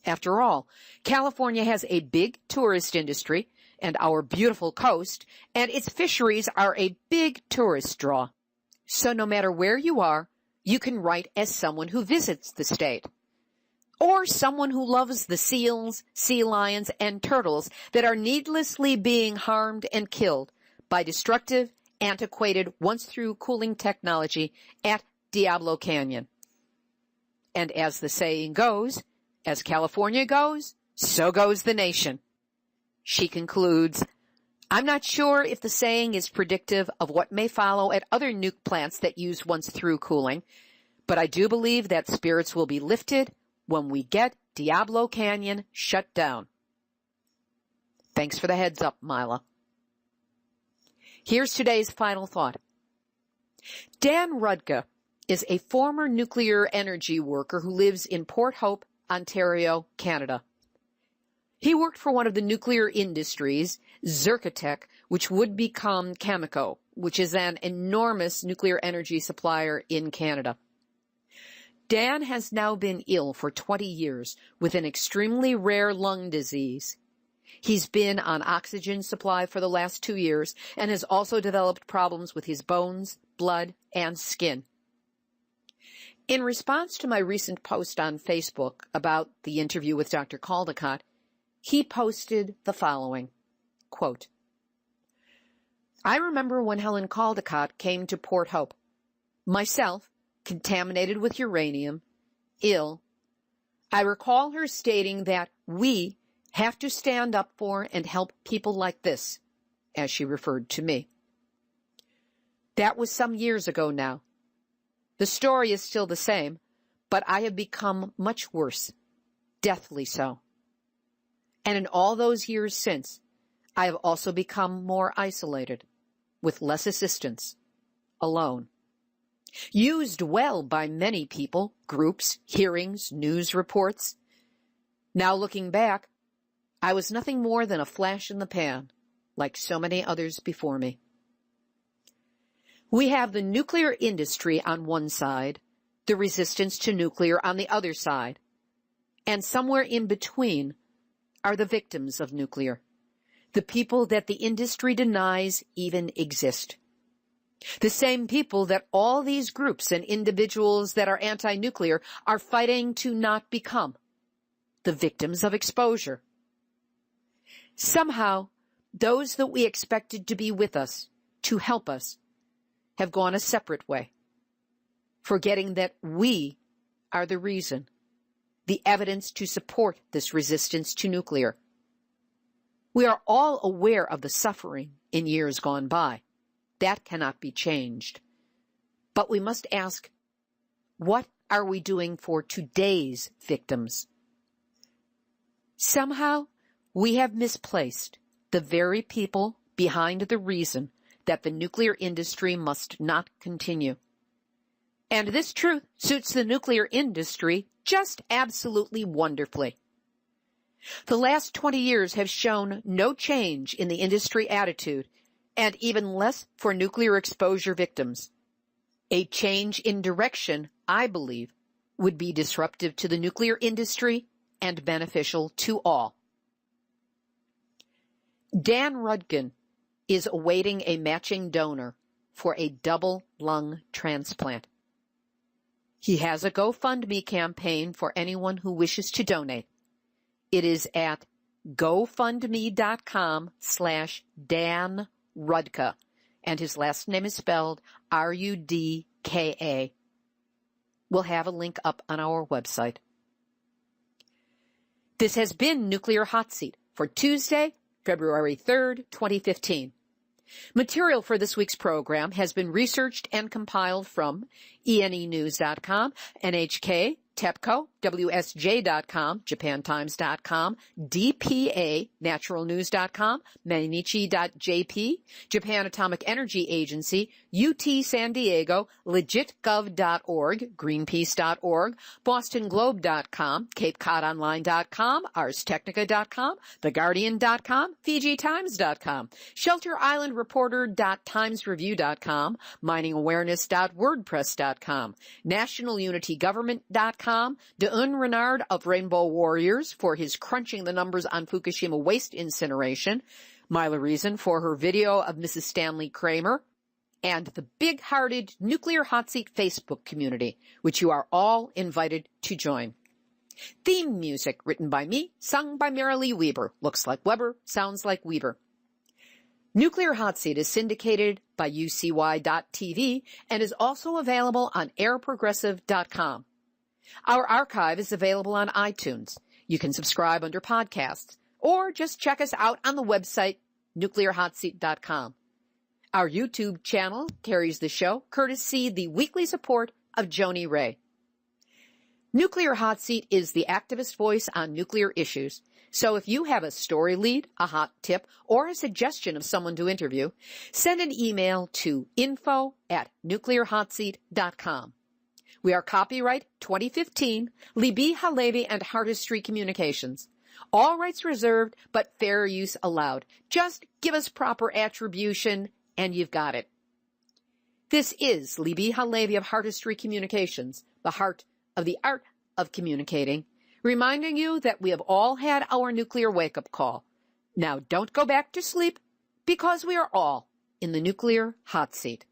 After all, California has a big tourist industry and our beautiful coast, and its fisheries are a big tourist draw. So no matter where you are, you can write as someone who visits the state, or someone who loves the seals, sea lions, and turtles that are needlessly being harmed and killed by destructive, antiquated, once-through cooling technology at Diablo Canyon. And as the saying goes, as California goes, so goes the nation. She concludes, I'm not sure if the saying is predictive of what may follow at other nuke plants that use once-through cooling, but I do believe that spirits will be lifted when we get Diablo Canyon shut down. Thanks for the heads up, Mila. Here's today's final thought. Dan Rudka is a former nuclear energy worker who lives in Port Hope, Ontario, Canada. He worked for one of the nuclear industries, Zerkatech, which would become Cameco, which is an enormous nuclear energy supplier in Canada. Dan has now been ill for 20 years with an extremely rare lung disease. He's been on oxygen supply for the last 2 years and has also developed problems with his bones, blood, and skin. In response to my recent post on Facebook about the interview with Dr. Caldecott, he posted the following, quote, I remember when Helen Caldecott came to Port Hope. Myself, contaminated with uranium, ill. I recall her stating that we have to stand up for and help people like this, as she referred to me. That was some years ago now. The story is still the same, but I have become much worse, deathly so. And in all those years since, I have also become more isolated, with less assistance, alone. Used well by many people, groups, hearings, news reports. Now looking back, I was nothing more than a flash in the pan, like so many others before me. We have the nuclear industry on one side, the resistance to nuclear on the other side, and somewhere in between are the victims of nuclear, the people that the industry denies even exist. The same people that all these groups and individuals that are anti-nuclear are fighting to not become, the victims of exposure. Somehow, those that we expected to be with us, to help us, have gone a separate way, forgetting that we are the reason, the evidence to support this resistance to nuclear. We are all aware of the suffering in years gone by. That cannot be changed. But we must ask, what are we doing for today's victims? Somehow, we have misplaced the very people behind the reason that the nuclear industry must not continue. And this truth suits the nuclear industry just absolutely wonderfully. The last 20 years have shown no change in the industry attitude, and even less for nuclear exposure victims. A change in direction, I believe, would be disruptive to the nuclear industry and beneficial to all. Dan Rudkin is awaiting a matching donor for a double lung transplant. He has a GoFundMe campaign for anyone who wishes to donate. It is at gofundme.com/Dan Rudka, and his last name is spelled Rudka. We'll have a link up on our website. This has been Nuclear Hot Seat for Tuesday, February 3rd, 2015. Material for this week's program has been researched and compiled from enenews.com, NHK, TEPCO, WSJ.com, JapanTimes.com, DPA, NaturalNews.com, Mainichi.jp, Japan Atomic Energy Agency, UT San Diego, LegitGov.org, Greenpeace.org, BostonGlobe.com, CapeCodOnline.com, ArsTechnica.com, TheGuardian.com, FijiTimes.com, ShelterIslandReporter.TimesReview.com, MiningAwareness.WordPress.com, NationalUnityGovernment.com, Deun Renard of Rainbow Warriors for his crunching the numbers on Fukushima waste incineration, Myla Reason for her video of Mrs. Stanley Kramer, and the big-hearted Nuclear Hot Seat Facebook community, which you are all invited to join. Theme music written by me, sung by Marilee Weber. Looks like Weber, sounds like Weber. Nuclear Hot Seat is syndicated by UCY.TV and is also available on airprogressive.com. Our archive is available on iTunes. You can subscribe under podcasts, or just check us out on the website, nuclearhotseat.com. Our YouTube channel carries the show, courtesy the weekly support of Joni Ray. Nuclear Hot Seat is the activist voice on nuclear issues. So if you have a story lead, a hot tip, or a suggestion of someone to interview, send an email to info@nuclearhotseat.com. We are copyright 2015, Libby Halevi and Heartistry Communications. All rights reserved, but fair use allowed. Just give us proper attribution, and you've got it. This is Libby Halevi of Heartistry Communications, the heart of the art of communicating, reminding you that we have all had our nuclear wake-up call. Now don't go back to sleep, because we are all in the nuclear hot seat.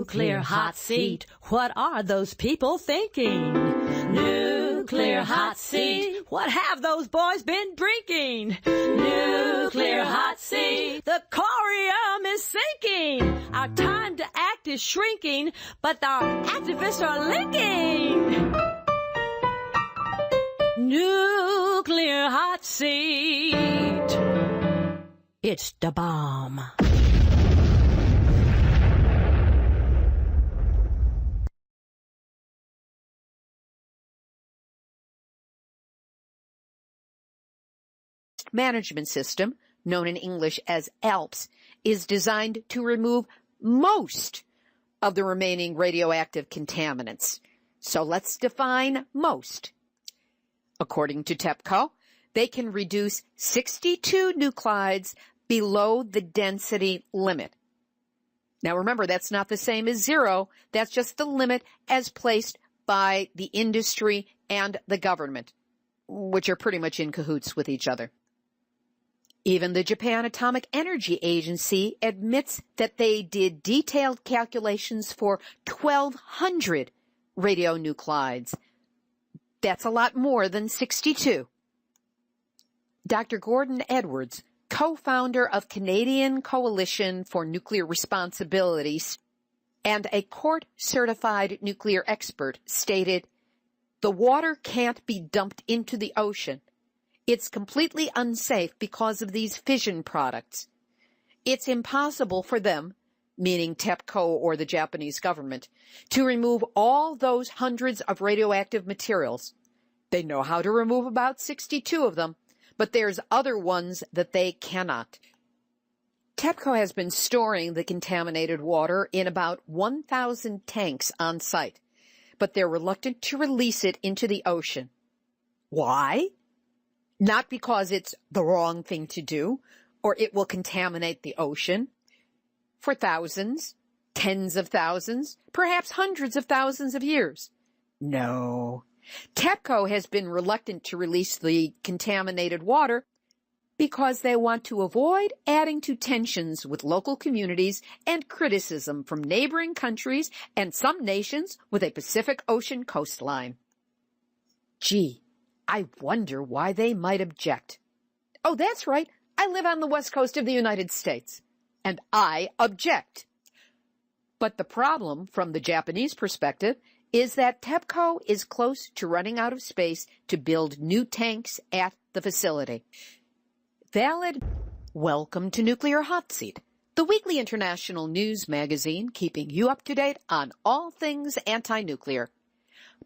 Nuclear hot seat, what are those people thinking? Nuclear hot seat, what have those boys been drinking? Nuclear hot seat, the corium is sinking. Our time to act is shrinking, but our activists are linking. Nuclear hot seat, it's the bomb. Waste Management System, known in English as ALPS, is designed to remove most of the remaining radioactive contaminants. So let's define most. According to TEPCO, they can reduce 62 nuclides below the density limit. Now remember, that's not the same as zero. That's just the limit as placed by the industry and the government, which are pretty much in cahoots with each other. Even the Japan Atomic Energy Agency admits that they did detailed calculations for 1,200 radionuclides. That's a lot more than 62. Dr. Gordon Edwards, co-founder of Canadian Coalition for Nuclear Responsibilities and a court-certified nuclear expert, stated, "The water can't be dumped into the ocean. It's completely unsafe because of these fission products. It's impossible for them," meaning TEPCO or the Japanese government, "to remove all those hundreds of radioactive materials. They know how to remove about 62 of them, but there's other ones that they cannot." TEPCO has been storing the contaminated water in about 1,000 tanks on site, but they're reluctant to release it into the ocean. Why? Not because it's the wrong thing to do, or it will contaminate the ocean for thousands, tens of thousands, perhaps hundreds of thousands of years. No. TEPCO has been reluctant to release the contaminated water because they want to avoid adding to tensions with local communities and criticism from neighboring countries and some nations with a Pacific Ocean coastline. Gee, I wonder why they might object. Oh, that's right. I live on the west coast of the United States, and I object. But the problem, from the Japanese perspective, is that TEPCO is close to running out of space to build new tanks at the facility. Valid. Welcome to Nuclear Hot Seat, the weekly international news magazine keeping you up to date on all things anti-nuclear.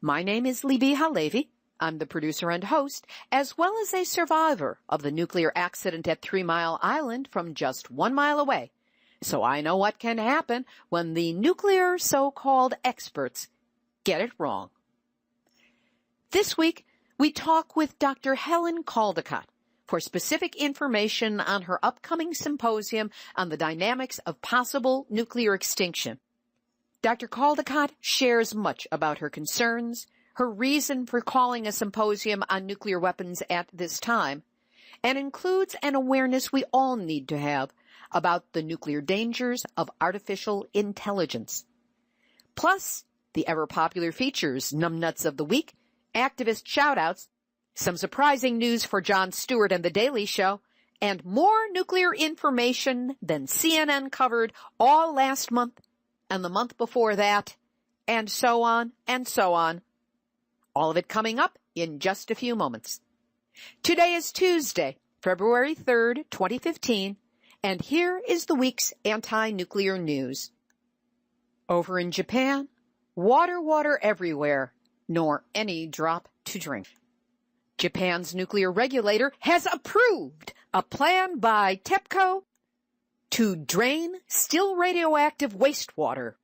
My name is Libby Halevi. I'm the producer and host, as well as a survivor of the nuclear accident at 3 Mile Island from just 1 mile away. So I know what can happen when the nuclear so-called experts get it wrong. This week, we talk with Dr. Helen Caldicott for specific information on her upcoming symposium on the dynamics of possible nuclear extinction. Dr. Caldicott shares much about her concerns, her reason for calling a symposium on nuclear weapons at this time, and includes an awareness we all need to have about the nuclear dangers of artificial intelligence. Plus, the ever-popular features, Numbnuts of the Week, activist shout-outs, some surprising news for Jon Stewart and The Daily Show, and more nuclear information than CNN covered all last month and the month before that, and so on and so on. All of it coming up in just a few moments. Today is Tuesday, February 3rd, 2015, and here is the week's anti-nuclear news. Over in Japan, water everywhere, nor any drop to drink. Japan's nuclear regulator has approved a plan by TEPCO to drain still radioactive wastewater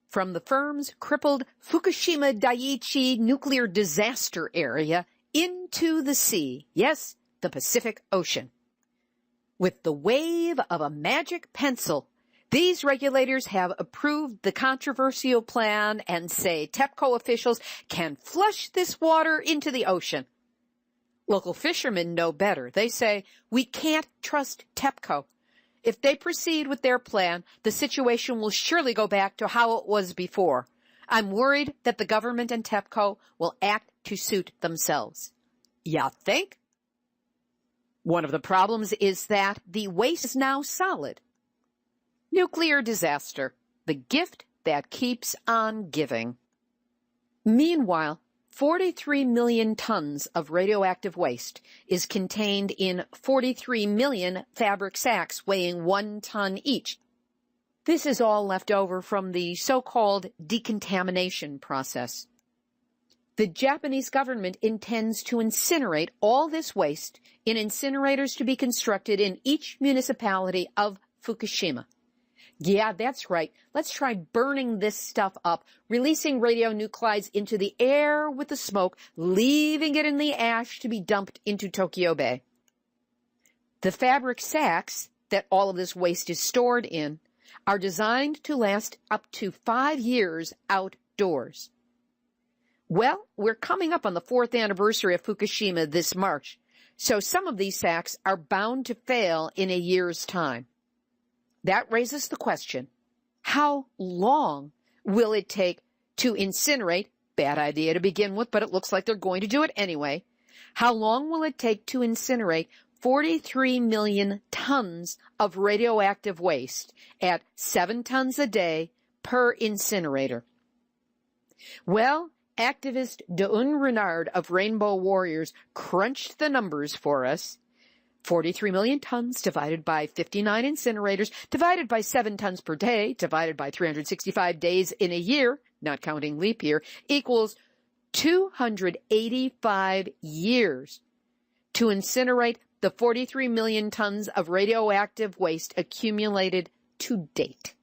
from the firm's crippled Fukushima Daiichi nuclear disaster area into the sea, yes, the Pacific Ocean. With the wave of a magic pencil, these regulators have approved the controversial plan and say TEPCO officials can flush this water into the ocean. Local fishermen know better. They say, we can't trust TEPCO. If they proceed with their plan, the situation will surely go back to how it was before. I'm worried that the government and TEPCO will act to suit themselves. Ya think? One of the problems is that the waste is now solid. Nuclear disaster, the gift that keeps on giving. Meanwhile, 43 million tons of radioactive waste is contained in 43 million fabric sacks weighing 1 ton each. This is all left over from the so-called decontamination process. The Japanese government intends to incinerate all this waste in incinerators to be constructed in each municipality of Fukushima. Yeah, that's right. Let's try burning this stuff up, releasing radionuclides into the air with the smoke, leaving it in the ash to be dumped into Tokyo Bay. The fabric sacks that all of this waste is stored in are designed to last up to 5 years outdoors. Well, we're coming up on the 4th anniversary of Fukushima this March, so some of these sacks are bound to fail in a year's time. That raises the question, how long will it take to incinerate? Bad idea to begin with, but it looks like they're going to do it anyway. How long will it take to incinerate 43 million tons of radioactive waste at 7 tons a day per incinerator? Well, activist Daun Renard of Rainbow Warriors crunched the numbers for us. 43 million tons divided by 59 incinerators, divided by 7 tons per day, divided by 365 days in a year, not counting leap year, equals 285 years to incinerate the 43 million tons of radioactive waste accumulated to date.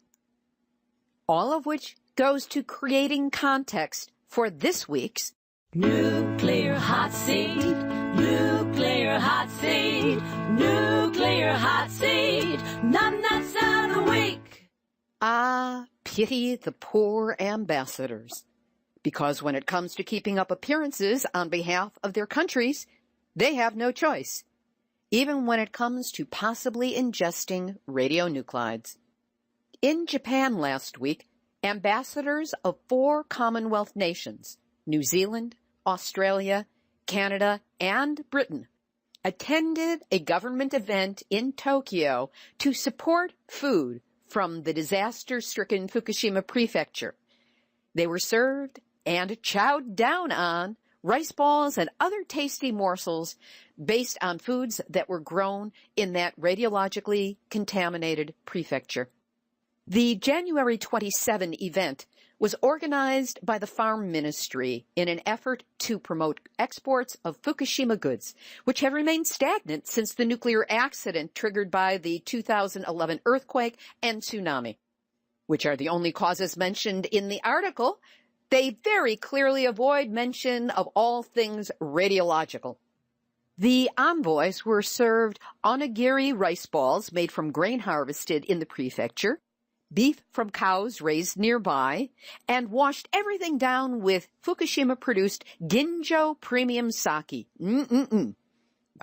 All of which goes to creating context for this week's Nuclear Hot Seat, Nuclear Hot Seat, Nuclear Hot Seat, Nuts of the Week. Ah, pity the poor ambassadors. Because when it comes to keeping up appearances on behalf of their countries, they have no choice, even when it comes to possibly ingesting radionuclides. In Japan last week, ambassadors of 4 Commonwealth nations, New Zealand, Australia, Canada, and Britain, attended a government event in Tokyo to support food from the disaster-stricken Fukushima prefecture. They were served and chowed down on rice balls and other tasty morsels based on foods that were grown in that radiologically contaminated prefecture. The January 27 event was organized by the Farm Ministry in an effort to promote exports of Fukushima goods, which have remained stagnant since the nuclear accident triggered by the 2011 earthquake and tsunami, which are the only causes mentioned in the article. They very clearly avoid mention of all things radiological. The envoys were served onigiri rice balls made from grain harvested in the prefecture, beef from cows raised nearby, and washed everything down with Fukushima-produced Ginjo premium sake. Nothing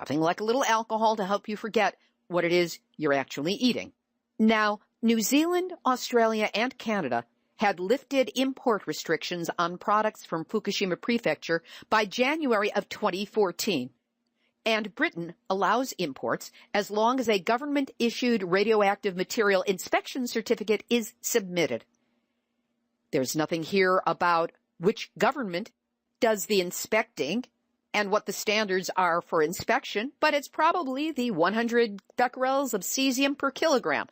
like a little alcohol to help you forget what it is you're actually eating. Now, New Zealand, Australia, and Canada had lifted import restrictions on products from Fukushima Prefecture by January of 2014. And Britain allows imports as long as a government-issued radioactive material inspection certificate is submitted. There's nothing here about which government does the inspecting and what the standards are for inspection, but it's probably the 100 becquerels of cesium per kilogram,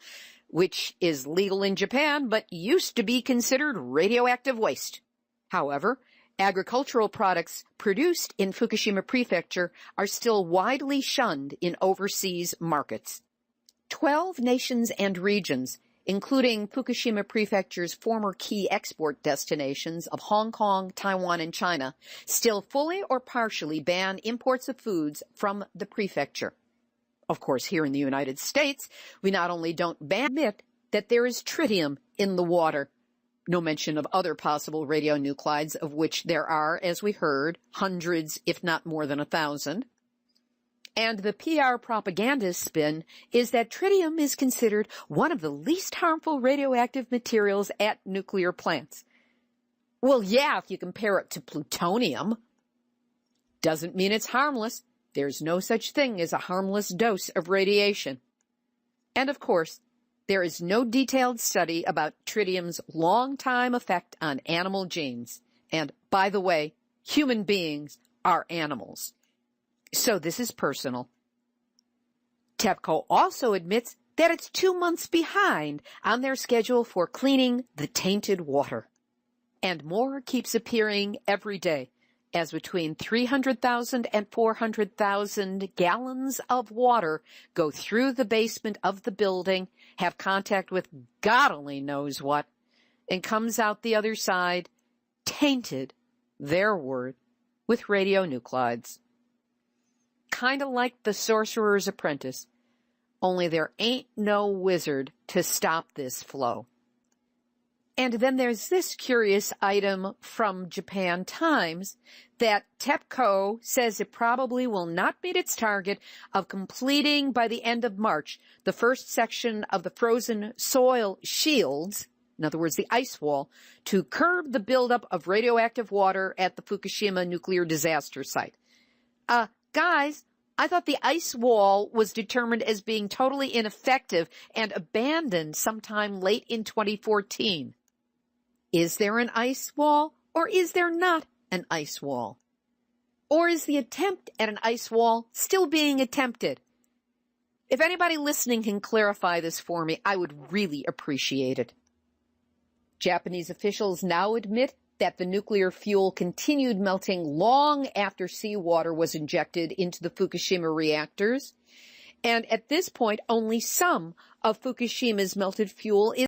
which is legal in Japan but used to be considered radioactive waste. However, agricultural products produced in Fukushima Prefecture are still widely shunned in overseas markets. 12 nations and regions, including Fukushima Prefecture's former key export destinations of Hong Kong, Taiwan, and China, still fully or partially ban imports of foods from the prefecture. Of course, here in the United States, we not only don't admit that there is tritium in the water, no mention of other possible radionuclides, of which there are, as we heard, hundreds, if not more than 1,000. And the PR propaganda spin is that tritium is considered one of the least harmful radioactive materials at nuclear plants. Well, yeah, if you compare it to plutonium. Doesn't mean it's harmless. There's no such thing as a harmless dose of radiation. And of course, there is no detailed study about tritium's long-time effect on animal genes. And, by the way, human beings are animals. So this is personal. TEPCO also admits that it's 2 months behind on their schedule for cleaning the tainted water. And more keeps appearing every day. as between 300,000 and 400,000 gallons of water go through the basement of the building, have contact with God only knows what, and comes out the other side tainted, their word, with radionuclides. Kind of like the Sorcerer's Apprentice, only there ain't no wizard to stop this flow. And then there's this curious item from Japan Times that TEPCO says it probably will not meet its target of completing by the end of March the first section of the frozen soil shields, in other words, the ice wall, to curb the buildup of radioactive water at the Fukushima nuclear disaster site. Guys, I thought the ice wall was determined as being totally ineffective and abandoned sometime late in 2014. Is there an ice wall, or is there not an ice wall? Or is the attempt at an ice wall still being attempted? If anybody listening can clarify this for me, I would really appreciate it. Japanese officials now admit that the nuclear fuel continued melting long after seawater was injected into the Fukushima reactors. And at this point, only some of Fukushima's melted fuel is